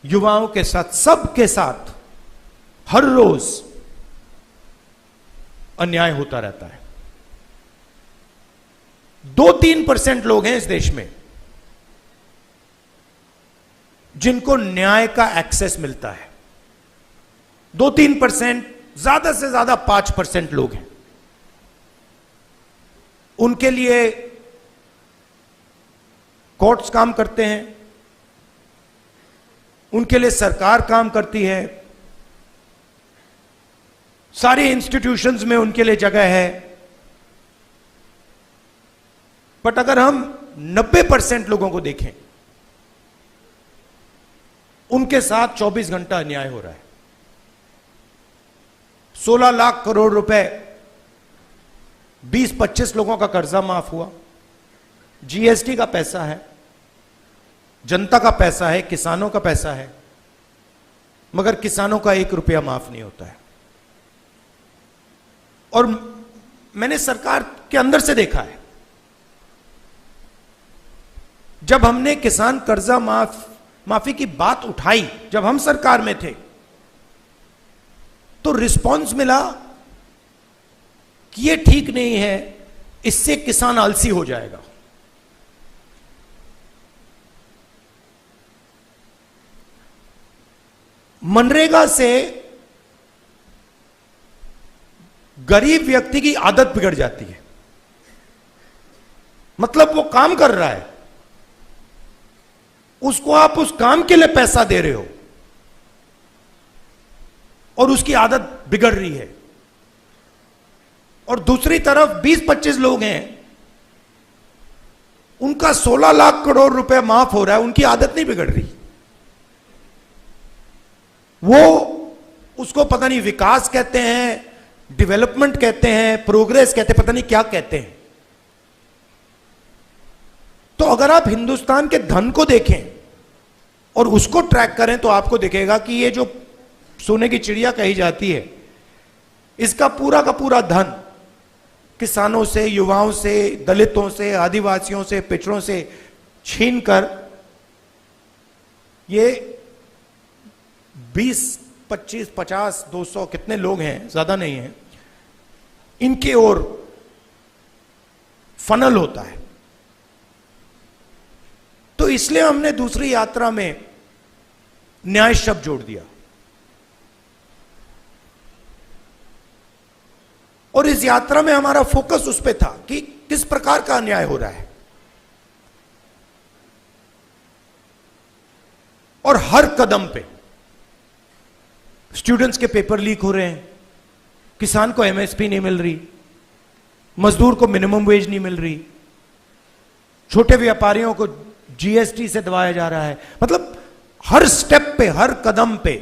युवाओं के साथ, सबके साथ हर रोज अन्याय होता रहता है। 2-3% लोग हैं इस देश में जिनको न्याय का एक्सेस मिलता है। 2-3%, ज्यादा से ज्यादा 5% लोग हैं। उनके लिए कोर्ट्स काम करते हैं, उनके लिए सरकार काम करती है, सारी इंस्टीट्यूशंस में उनके लिए जगह है। बट अगर हम 90% लोगों को देखें, उनके साथ 24 घंटा अन्याय हो रहा है। 16 लाख करोड़ रुपए 20-25 लोगों का कर्जा माफ हुआ। जीएसटी का पैसा है, जनता का पैसा है, किसानों का पैसा है, मगर किसानों का 1 रुपया माफ नहीं होता है। और मैंने सरकार के अंदर से देखा है, जब हमने किसान कर्जा माफी की बात उठाई, जब हम सरकार में थे, तो रिस्पॉन्स मिला कि ये ठीक नहीं है, इससे किसान आलसी हो जाएगा। मनरेगा से गरीब व्यक्ति की आदत बिगड़ जाती है। मतलब वो काम कर रहा है, उसको आप उस काम के लिए पैसा दे रहे हो और उसकी आदत बिगड़ रही है। और दूसरी तरफ 20-25 लोग हैं, उनका 16 लाख करोड़ रुपए माफ हो रहा है, उनकी आदत नहीं बिगड़ रही। वो उसको पता नहीं विकास कहते हैं, डेवलपमेंट कहते हैं, प्रोग्रेस कहते हैं, पता नहीं क्या कहते हैं। तो अगर आप हिंदुस्तान के धन को देखें और उसको ट्रैक करें तो आपको दिखेगा कि ये जो सोने की चिड़िया कही जाती है, इसका पूरा का पूरा धन किसानों से, युवाओं से, दलितों से, आदिवासियों से, पिछड़ों से छीनकर ये 20, 25, 50, 200 कितने लोग हैं, ज्यादा नहीं है, इनके ओर फनल होता है। तो इसलिए हमने दूसरी यात्रा में न्याय शब्द जोड़ दिया। और इस यात्रा में हमारा फोकस उस पे था कि किस प्रकार का अन्याय हो रहा है। और हर कदम पे स्टूडेंट्स के पेपर लीक हो रहे हैं, किसान को एमएसपी नहीं मिल रही, मजदूर को मिनिमम वेज नहीं मिल रही, छोटे व्यापारियों को जीएसटी से दबाया जा रहा है। मतलब हर स्टेप पे, हर कदम पे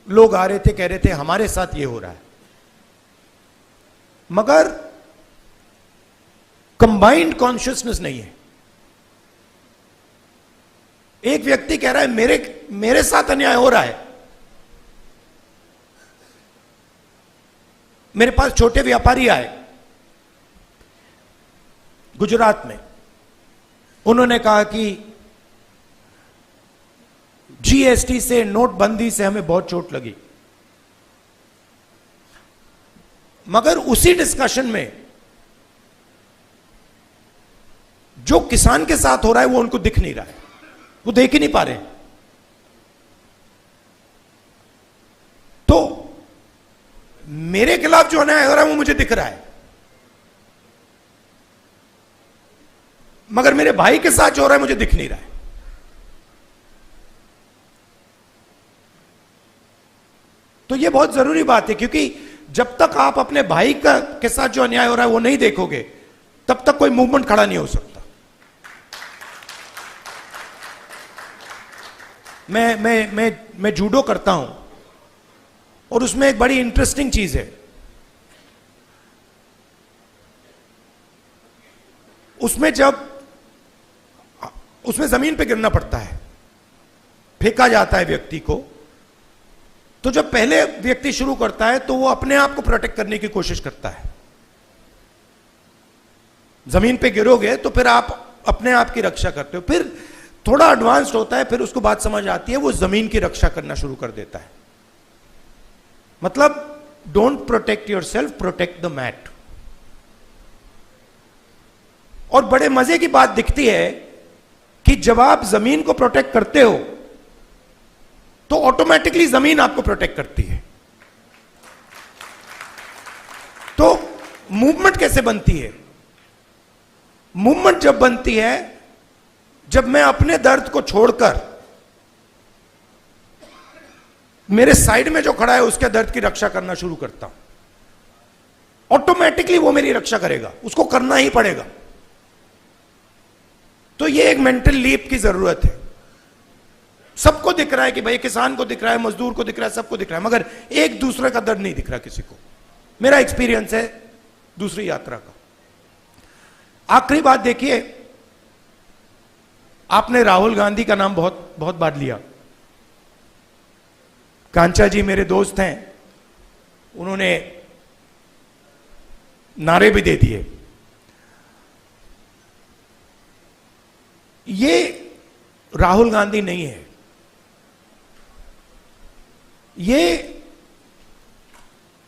लोग आ रहे थे, कह रहे थे हमारे साथ ये हो रहा है, मगर कंबाइंड कॉन्शियसनेस नहीं है। एक व्यक्ति कह रहा है मेरे साथ अन्याय हो रहा है। मेरे पास छोटे व्यापारी आए गुजरात में, उन्होंने कहा कि जीएसटी से, नोटबंदी से हमें बहुत चोट लगी, मगर उसी डिस्कशन में जो किसान के साथ हो रहा है वो उनको दिख नहीं रहा है, वो देख ही नहीं पा रहे। तो मेरे खिलाफ जो अन्याय हो रहा है वो मुझे दिख रहा है, मगर मेरे भाई के साथ जो हो रहा है मुझे दिख नहीं रहा है। तो यह बहुत जरूरी बात है, क्योंकि जब तक आप अपने भाई के साथ जो अन्याय हो रहा है वो नहीं देखोगे, तब तक कोई मूवमेंट खड़ा नहीं हो सकता। मैं जूडो करता हूं और उसमें एक बड़ी इंटरेस्टिंग चीज है, उसमें जमीन पे गिरना पड़ता है, फेंका जाता है व्यक्ति को। तो जब पहले व्यक्ति शुरू करता है तो वो अपने आप को प्रोटेक्ट करने की कोशिश करता है। जमीन पे गिरोगे तो फिर आप अपने आप की रक्षा करते हो। फिर थोड़ा एडवांस्ड होता है, फिर उसको बात समझ आती है, वो जमीन की रक्षा करना शुरू कर देता है। मतलब don't protect yourself, protect the mat. और बड़े मजे की बात दिखती है कि जब आप जमीन को प्रोटेक्ट करते हो तो ऑटोमेटिकली जमीन आपको प्रोटेक्ट करती है। तो मूवमेंट कैसे बनती है? मूवमेंट जब बनती है जब मैं अपने दर्द को छोड़कर मेरे साइड में जो खड़ा है उसके दर्द की रक्षा करना शुरू करता हूं। ऑटोमेटिकली वो मेरी रक्षा करेगा, उसको करना ही पड़ेगा। तो ये एक मेंटल लीप की जरूरत है। सबको दिख रहा है कि भाई किसान को दिख रहा है, मजदूर को दिख रहा है, सबको दिख रहा है, मगर एक दूसरे का दर्द नहीं दिख रहा किसी को। मेरा एक्सपीरियंस है दूसरी यात्रा का। आखिरी बात देखिए, आपने राहुल गांधी का नाम बहुत बहुत बार लिया। कांचा जी मेरे दोस्त हैं, उन्होंने नारे भी दे दिए। ये राहुल गांधी नहीं है, ये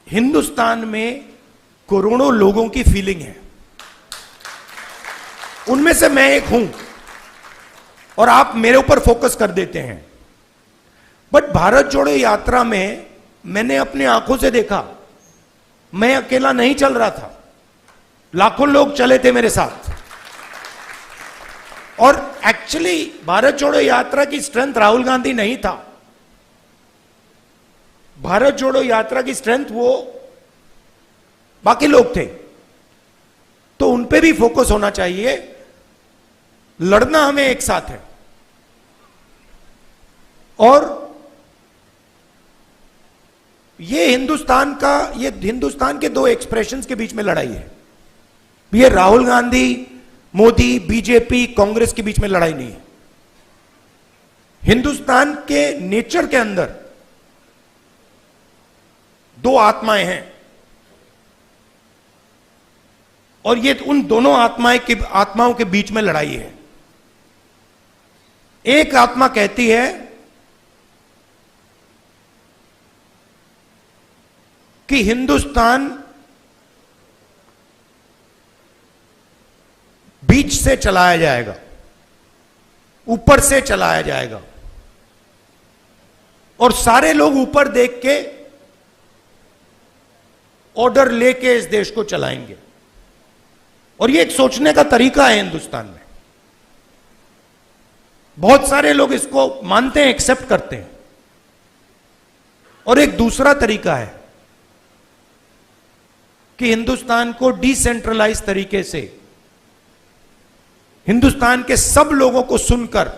हिंदुस्तान में करोड़ों लोगों की फीलिंग है। उनमें से मैं एक हूं और आप मेरे ऊपर फोकस कर देते हैं। बट भारत जोड़ो यात्रा में मैंने अपनी आंखों से देखा, मैं अकेला नहीं चल रहा था, लाखों लोग चले थे मेरे साथ। और एक्चुअली भारत जोड़ो यात्रा की स्ट्रेंथ राहुल गांधी नहीं था। भारत जोड़ो यात्रा की स्ट्रेंथ वो बाकी लोग थे। तो उन पे भी फोकस होना चाहिए। लड़ना हमें एक साथ है। और ये हिंदुस्तान के दो एक्सप्रेशंस के बीच में लड़ाई है। ये राहुल गांधी, मोदी, बीजेपी, कांग्रेस के बीच में लड़ाई नहीं है। हिंदुस्तान के नेचर के अंदर दो आत्माएं हैं और ये उन दोनों आत्माओं के बीच में लड़ाई है। एक आत्मा कहती है कि हिंदुस्तान बीच से चलाया जाएगा, ऊपर से चलाया जाएगा और सारे लोग ऊपर देख के ऑर्डर लेके इस देश को चलाएंगे। और ये एक सोचने का तरीका है हिंदुस्तान में। बहुत सारे लोग इसको मानते हैं, एक्सेप्ट करते हैं। और एक दूसरा तरीका है कि हिंदुस्तान को डिसेंट्रलाइज तरीके से हिंदुस्तान के सब लोगों को सुनकर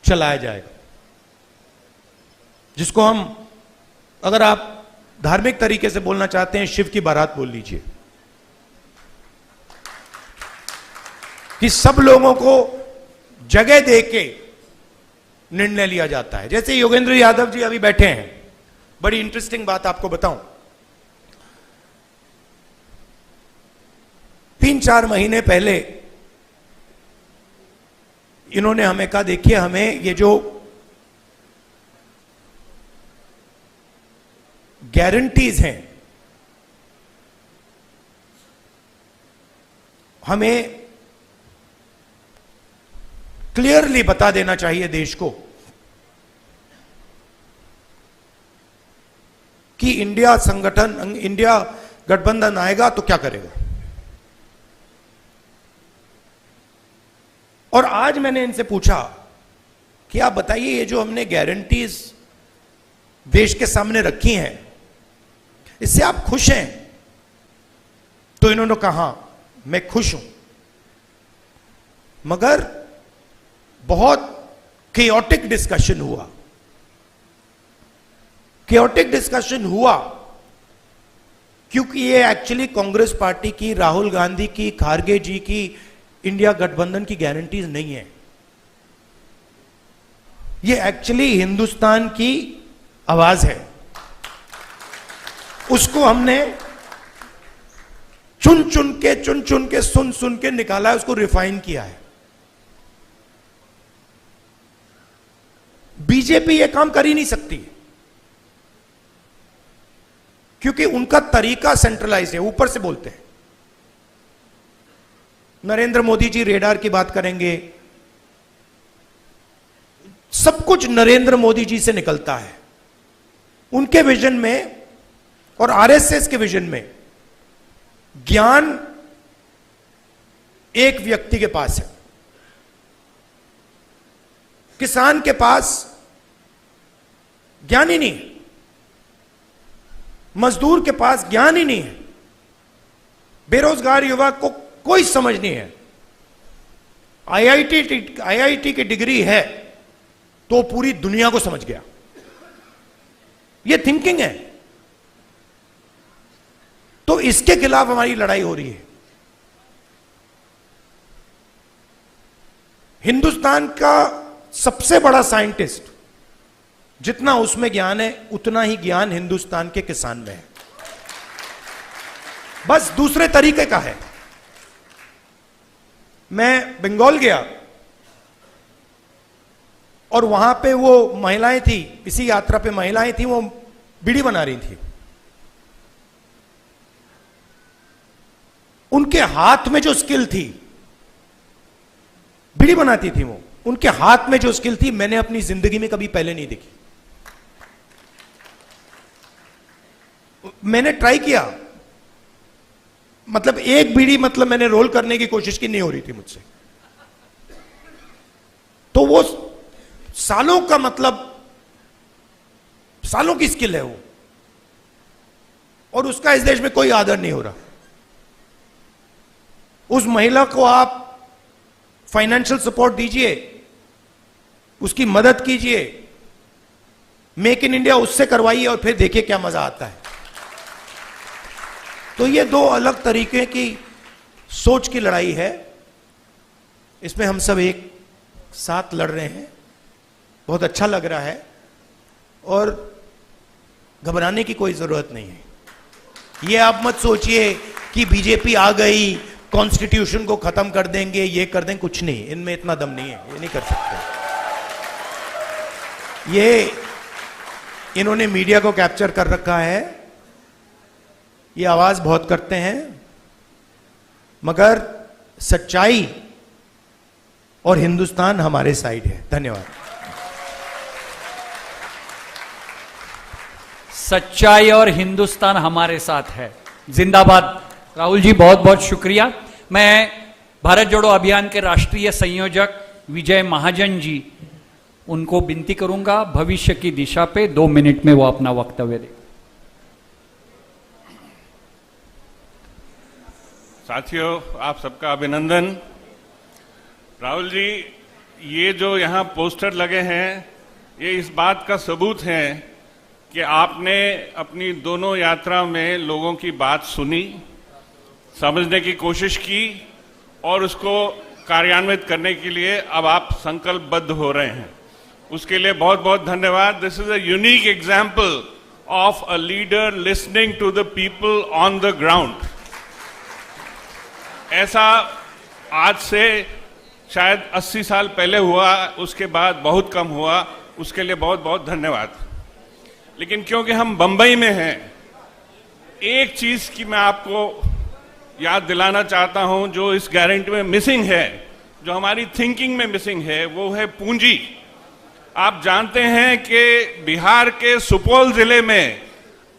चलाया जाएगा, जिसको हम, अगर आप धार्मिक तरीके से बोलना चाहते हैं, शिव की बारात बोल लीजिए, कि सब लोगों को जगह देके निर्णय लिया जाता है। जैसे योगेंद्र यादव जी अभी बैठे हैं, बड़ी इंटरेस्टिंग बात आपको बताऊं, 3-4 महीने पहले इन्होंने हमें कहा, देखिए हमें ये जो गारंटीज हैं, हमें क्लियरली बता देना चाहिए देश को कि इंडिया संगठन, इंडिया गठबंधन आएगा तो क्या करेगा। और आज मैंने इनसे पूछा कि आप बताइए, ये जो हमने गारंटीज देश के सामने रखी हैं, इससे आप खुश हैं? तो इन्होंने कहा मैं खुश हूं, मगर बहुत केओटिक डिस्कशन हुआ। केओटिक डिस्कशन हुआ क्योंकि ये एक्चुअली कांग्रेस पार्टी की, राहुल गांधी की, खारगे जी की इंडिया गठबंधन की गारंटीज नहीं है। ये एक्चुअली हिंदुस्तान की आवाज है। उसको हमने चुन चुन के सुन के निकाला है, उसको रिफाइन किया है। बीजेपी ये काम कर ही नहीं सकती क्योंकि उनका तरीका सेंट्रलाइज है, ऊपर से बोलते हैं। नरेंद्र मोदी जी रेडार की बात करेंगे, सब कुछ नरेंद्र मोदी जी से निकलता है। उनके विजन में और आरएसएस के विजन में ज्ञान एक व्यक्ति के पास है, किसान के पास ज्ञान ही नहीं है, मजदूर के पास ज्ञान ही नहीं है, बेरोजगार युवा को कोई समझ नहीं है। आईआईटी की डिग्री है तो पूरी दुनिया को समझ गया। यह थिंकिंग है। तो इसके खिलाफ हमारी लड़ाई हो रही है। हिंदुस्तान का सबसे बड़ा साइंटिस्ट, जितना उसमें ज्ञान है उतना ही ज्ञान हिंदुस्तान के किसान में है, बस दूसरे तरीके का है। मैं बंगाल गया और वहां पे वो महिलाएं थी, इसी यात्रा पे महिलाएं थी, वो बीड़ी बना रही थी। उनके हाथ में जो स्किल थी, बीड़ी बनाती थी वो, उनके हाथ में जो स्किल थी मैंने अपनी जिंदगी में कभी पहले नहीं देखी। मैंने ट्राई किया, मतलब एक बीड़ी मतलब मैंने रोल करने की कोशिश की, नहीं हो रही थी मुझसे। तो वो सालों का, मतलब सालों की स्किल है वो, और उसका इस देश में कोई आदर नहीं हो रहा। उस महिला को आप फाइनेंशियल सपोर्ट दीजिए, उसकी मदद कीजिए, मेक इन इंडिया उससे करवाइए और फिर देखिए क्या मजा आता है। तो ये दो अलग तरीके की सोच की लड़ाई है। इसमें हम सब एक साथ लड़ रहे हैं, बहुत अच्छा लग रहा है और घबराने की कोई जरूरत नहीं है। ये आप मत सोचिए कि बीजेपी आ गई, कॉन्स्टिट्यूशन को खत्म कर देंगे, ये कर देंगे, कुछ नहीं, इनमें इतना दम नहीं है, ये नहीं कर सकते। ये इन्होंने मीडिया को कैप्चर कर रखा है, ये आवाज बहुत करते हैं, मगर सच्चाई और हिंदुस्तान हमारे साइड है। धन्यवाद। सच्चाई और हिंदुस्तान हमारे साथ है, जिंदाबाद। राहुल जी बहुत बहुत शुक्रिया। मैं भारत जोड़ो अभियान के राष्ट्रीय संयोजक विजय महाजन जी, उनको विनती करूंगा भविष्य की दिशा पे 2 मिनट में वो अपना वक्तव्य दें। साथियों, आप सबका अभिनंदन। राहुल जी, ये जो यहाँ पोस्टर लगे हैं, ये इस बात का सबूत है कि आपने अपनी दोनों यात्रा में लोगों की बात सुनी, समझने की कोशिश की और उसको कार्यान्वित करने के लिए अब आप संकल्पबद्ध हो रहे हैं। उसके लिए बहुत बहुत धन्यवाद। This is a unique example of a leader listening to the people on the ground. ऐसा आज से शायद 80 साल पहले हुआ, उसके बाद बहुत कम हुआ। उसके लिए बहुत बहुत धन्यवाद। लेकिन क्योंकि हम बंबई में हैं, एक चीज की मैं आपको याद दिलाना चाहता हूं जो इस गारंटी में मिसिंग है, जो हमारी थिंकिंग में मिसिंग है, वो है पूंजी। आप जानते हैं कि बिहार के सुपौल जिले में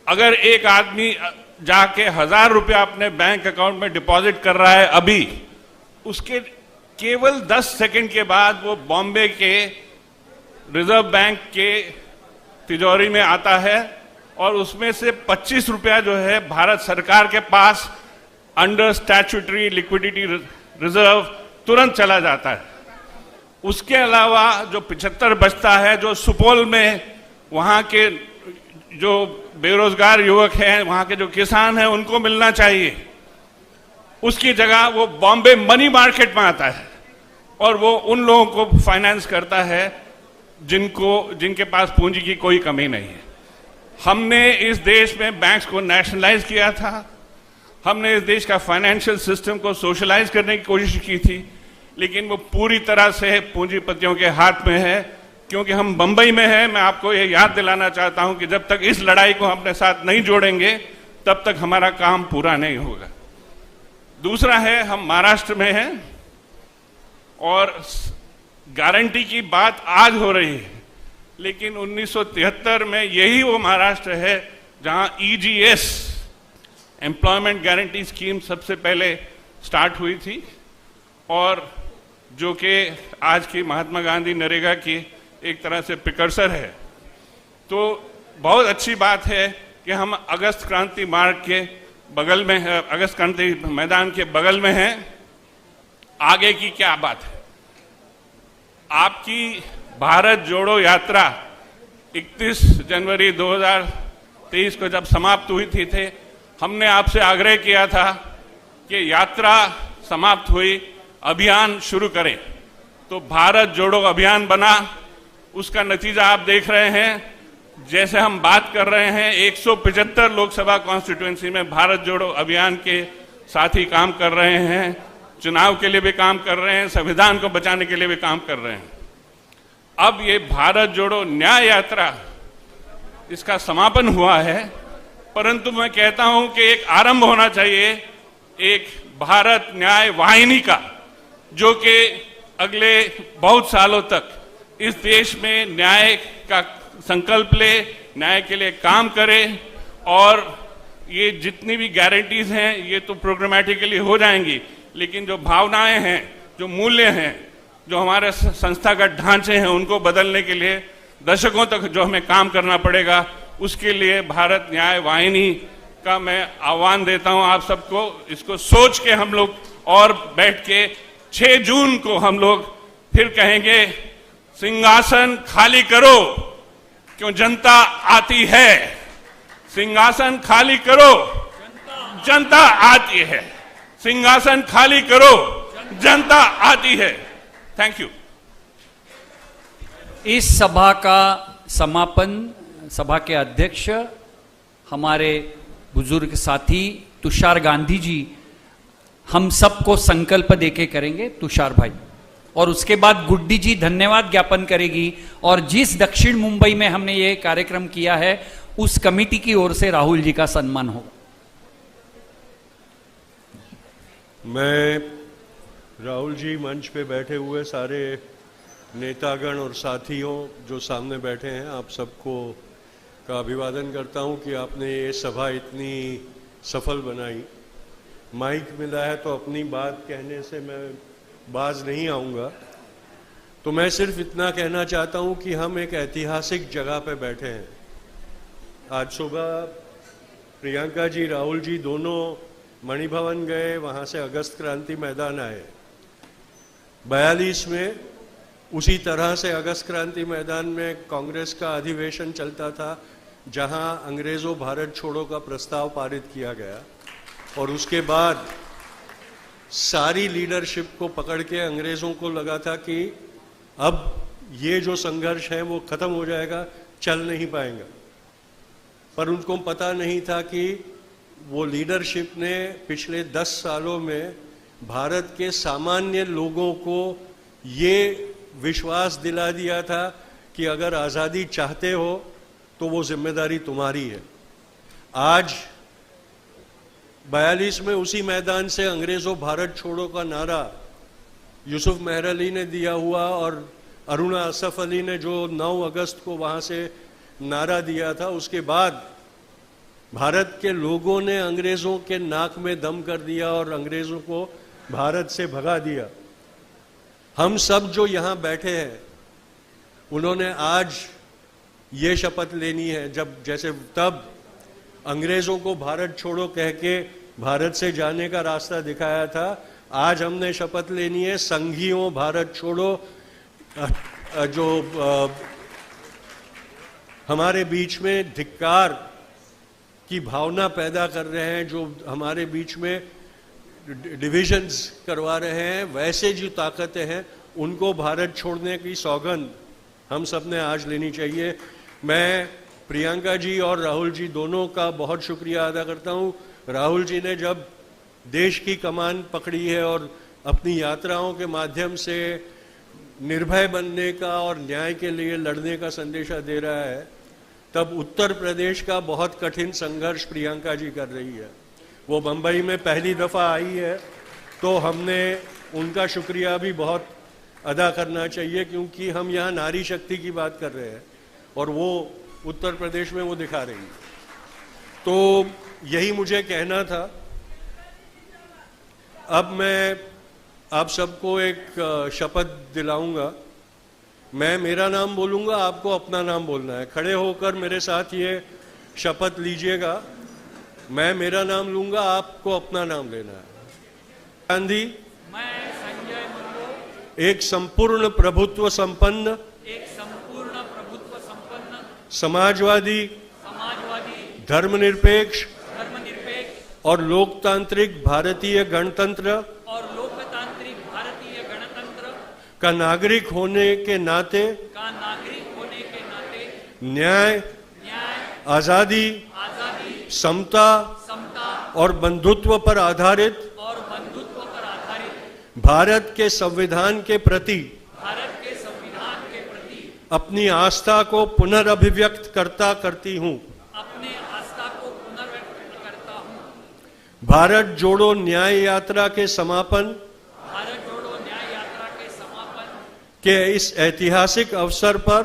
अगर एक आदमी जाके 1000 रुपया अपने बैंक अकाउंट में डिपॉजिट कर रहा है अभी, उसके केवल 10 सेकंड के बाद वो बॉम्बे के रिजर्व बैंक के तिजोरी में आता है और उसमें से 25 रुपया जो है भारत सरकार के पास अंडर स्टैट्यूटरी लिक्विडिटी रिजर्व तुरंत चला जाता है। उसके अलावा जो 75 बचता है, जो सुपौल में वहां के जो बेरोजगार युवक हैं, वहां के जो किसान हैं, उनको मिलना चाहिए। उसकी जगह वो बॉम्बे मनी मार्केट में आता है और वो उन लोगों को फाइनेंस करता है जिनके पास पूंजी की कोई कमी नहीं है। हमने इस देश में बैंक्स को नेशनलाइज किया था, हमने इस देश का फाइनेंशियल सिस्टम को सोशलाइज करने की कोशिश की थी, लेकिन वो पूरी तरह से पूंजीपतियों के हाथ में है। क्योंकि हम बंबई में हैं, मैं आपको ये याद दिलाना चाहता हूं कि जब तक इस लड़ाई को अपने साथ नहीं जोड़ेंगे तब तक हमारा काम पूरा नहीं होगा। दूसरा है, हम महाराष्ट्र में हैं और गारंटी की बात आज हो रही है, लेकिन 1973 में यही वो महाराष्ट्र है जहां EGS एम्प्लॉयमेंट गारंटी स्कीम सबसे पहले स्टार्ट हुई थी और जो कि आज की महात्मा गांधी नरेगा की एक तरह से प्रिकर्सर है। तो बहुत अच्छी बात है कि हम अगस्त क्रांति मार्ग के बगल में है, अगस्त क्रांति मैदान के बगल में हैं। आगे की क्या बात है? आपकी भारत जोड़ो यात्रा 31 जनवरी 2023 को जब समाप्त हुई थी, हमने आपसे आग्रह किया था कि यात्रा समाप्त हुई, अभियान शुरू करें। तो भारत जोड़ो अभियान बना। उसका नतीजा आप देख रहे हैं। जैसे हम बात कर रहे हैं, 175 लोकसभा कॉन्स्टिट्यूएंसी में भारत जोड़ो अभियान के साथी काम कर रहे हैं, चुनाव के लिए भी काम कर रहे हैं, संविधान को बचाने के लिए भी काम कर रहे हैं। अब ये भारत जोड़ो न्याय यात्रा, इसका समापन हुआ है, परंतु मैं कहता हूं कि एक आरंभ होना चाहिए एक भारत न्याय वाहिनी का, जो कि अगले बहुत सालों तक इस देश में न्याय का संकल्प ले, न्याय के लिए काम करे। और ये जितनी भी गारंटीज हैं ये तो प्रोग्रामेटिकली हो जाएंगी, लेकिन जो भावनाएं हैं, जो मूल्य हैं, जो हमारे संस्थागत ढांचे हैं, उनको बदलने के लिए दशकों तक जो हमें काम करना पड़ेगा, उसके लिए भारत न्याय वाहिनी का मैं आह्वान देता हूं आप सबको। इसको सोच के हम लोग और बैठ के 6 जून को हम लोग फिर कहेंगे, सिंहासन खाली करो क्यों जनता आती है। सिंहासन खाली करो, जनता आती है। सिंहासन खाली करो, जनता आती है। Thank you. इस सभा का समापन सभा के अध्यक्ष हमारे बुजुर्ग साथी तुषार गांधी जी हम सबको संकल्प देके करेंगे। तुषार भाई, और उसके बाद गुड्डी जी धन्यवाद ज्ञापन करेगी। और जिस दक्षिण मुंबई में हमने ये कार्यक्रम किया है, उस कमेटी की ओर से राहुल जी का सम्मान होगा। मैं राहुल जी, मंच पे बैठे हुए सारे नेतागण और साथियों जो सामने बैठे हैं, आप सबको का अभिवादन करता हूं कि आपने ये सभा इतनी सफल बनाई। माइक मिला है तो अपनी बात कहने से मैं बाज नहीं आऊंगा। तो मैं सिर्फ इतना कहना चाहता हूं कि हम एक ऐतिहासिक जगह पे बैठे हैं। आज सुबह प्रियंका जी, राहुल जी दोनों मणिभवन गए, वहाँ से अगस्त क्रांति मैदान आए। 42 में उसी तरह से अगस्त क्रांति मैदान में कांग्रेस का अधिवेशन चलता था, जहाँ अंग्रेज़ों भारत छोड़ो का प्रस्ताव पारित किया गया और उसके बाद सारी लीडरशिप को पकड़ के अंग्रेज़ों को लगा था कि अब ये जो संघर्ष है वो ख़त्म हो जाएगा, चल नहीं पाएगा। पर उनको पता नहीं था कि वो लीडरशिप ने पिछले 10 सालों में भारत के सामान्य लोगों को ये विश्वास दिला दिया था कि अगर आज़ादी चाहते हो तो वो जिम्मेदारी तुम्हारी है। आज 42 में उसी मैदान से अंग्रेज़ों भारत छोड़ो का नारा यूसुफ मेहर अली ने दिया हुआ और अरुणा असफ अली ने जो 9 अगस्त को वहाँ से नारा दिया था, उसके बाद भारत के लोगों ने अंग्रेज़ों के नाक में दम कर दिया और अंग्रेज़ों को भारत से भगा दिया। हम सब जो यहाँ बैठे हैं उन्होंने आज ये शपथ लेनी है, जब जैसे तब अंग्रेज़ों को भारत छोड़ो कह के भारत से जाने का रास्ता दिखाया था, आज हमने शपथ लेनी है संघियों भारत छोड़ो जो हमारे बीच में धिक्कार की भावना पैदा कर रहे हैं, जो हमारे बीच में डिविजन्स करवा रहे हैं, वैसे जो ताकतें हैं उनको भारत छोड़ने की सौगंध हम सब ने आज लेनी चाहिए। मैं प्रियंका जी और राहुल जी दोनों का बहुत शुक्रिया अदा करता हूँ। राहुल जी ने जब देश की कमान पकड़ी है और अपनी यात्राओं के माध्यम से निर्भय बनने का और न्याय के लिए लड़ने का संदेशा दे रहा है, तब उत्तर प्रदेश का बहुत कठिन संघर्ष प्रियंका जी कर रही है। वो मुंबई में पहली दफ़ा आई है, तो हमने उनका शुक्रिया भी बहुत अदा करना चाहिए, क्योंकि हम यहाँ नारी शक्ति की बात कर रहे हैं और वो उत्तर प्रदेश में वो दिखा रही है। तो यही मुझे कहना था। अब मैं आप सबको एक शपथ दिलाऊंगा। मैं मेरा नाम बोलूंगा, आपको अपना नाम बोलना है। खड़े होकर मेरे साथ ये शपथ लीजिएगा। मैं मेरा नाम लूंगा, आपको अपना नाम लेना है। गांधी, मैं संजय मुर्मू, एक संपूर्ण प्रभुत्व संपन्न, समाजवादी, धर्मनिरपेक्ष और लोकतांत्रिक भारतीय गणतंत्र का नागरिक होने के नाते न्याय, आजादी, समता और बंधुत्व पर आधारित भारत के संविधान के प्रति अपनी आस्था को पुनर्अभिव्यक्त करती हूँ। भारत जोड़ो न्याय यात्रा के समापन के इस ऐतिहासिक अवसर पर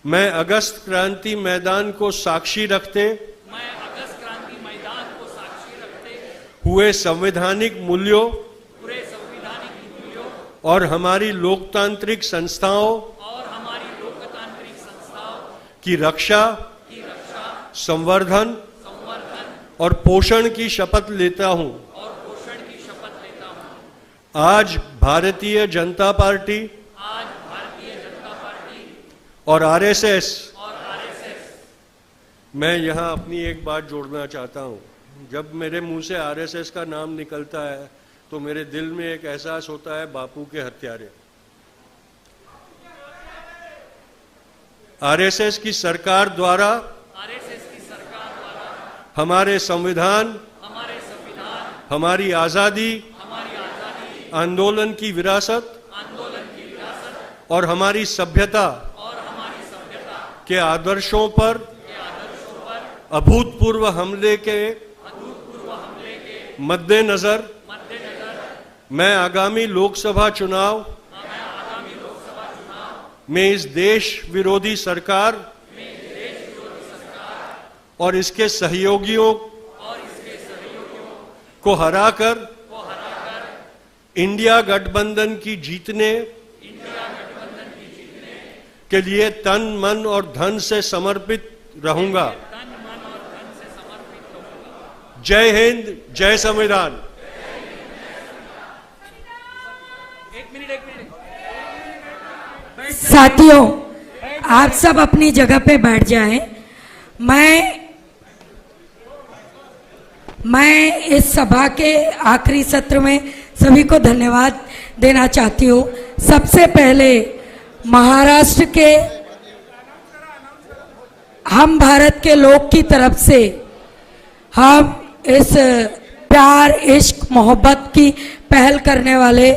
मैं अगस्त क्रांति मैदान को साक्षी रखते हुए संवैधानिक मूल्यों और हमारी लोकतांत्रिक संस्थाओं की रक्षा, संवर्धन और पोषण की शपथ लेता हूं। आज भारतीय जनता पार्टी और आरएसएस, मैं यहां अपनी एक बात जोड़ना चाहता हूं। जब मेरे मुंह से आरएसएस का नाम निकलता है तो मेरे दिल में एक एहसास होता है बापू के हत्यारे। आरएसएस की सरकार द्वारा हमारे संविधान, हमारी आजादी, आंदोलन की विरासत और हमारी सभ्यता के आदर्शों पर अभूतपूर्व हमले के मद्देनजर मैं आगामी लोकसभा चुनाव में इस देश विरोधी सरकार और इसके सहयोगियों को हराकर इंडिया गठबंधन की जीतने के लिए तन, मन और धन से समर्पित रहूंगा। जय हिंद, जय संविधान। साथियों, आप सब अपनी जगह पे बैठ जाएं। मैं इस सभा के आखिरी सत्र में सभी को धन्यवाद देना चाहती हूँ। सबसे पहले महाराष्ट्र के हम भारत के लोग की तरफ से हम इस प्यार, इश्क, मोहब्बत की पहल करने वाले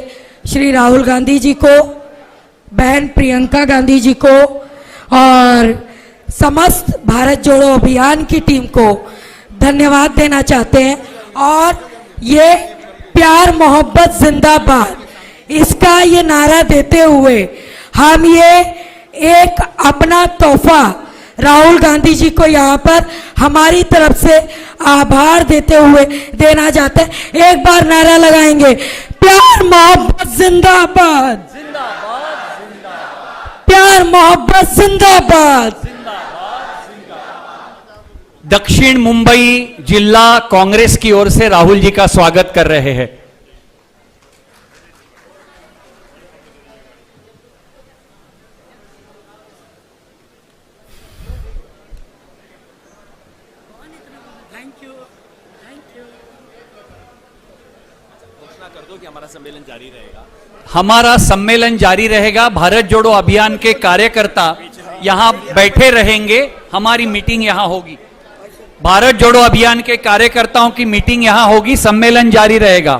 श्री राहुल गांधी जी को, बहन प्रियंका गांधी जी को और समस्त भारत जोड़ो अभियान की टीम को धन्यवाद देना चाहते हैं। और ये प्यार मोहब्बत जिंदाबाद, इसका ये नारा देते हुए हम ये एक अपना तोहफा राहुल गांधी जी को यहाँ पर हमारी तरफ से आभार देते हुए देना चाहते हैं। एक बार नारा लगाएंगे, प्यार मोहब्बत जिंदाबाद, प्यार मोहब्बत जिंदाबाद। दक्षिण मुंबई जिला कांग्रेस की ओर से राहुल जी का स्वागत कर रहे हैं। घोषणा कर दो कि हमारा सम्मेलन जारी रहेगा। हमारा सम्मेलन जारी रहेगा। भारत जोड़ो अभियान के कार्यकर्ता यहां बैठे रहेंगे। हमारी मीटिंग यहां होगी। भारत जोड़ो अभियान के कार्यकर्ताओं की मीटिंग यहां होगी। सम्मेलन जारी रहेगा।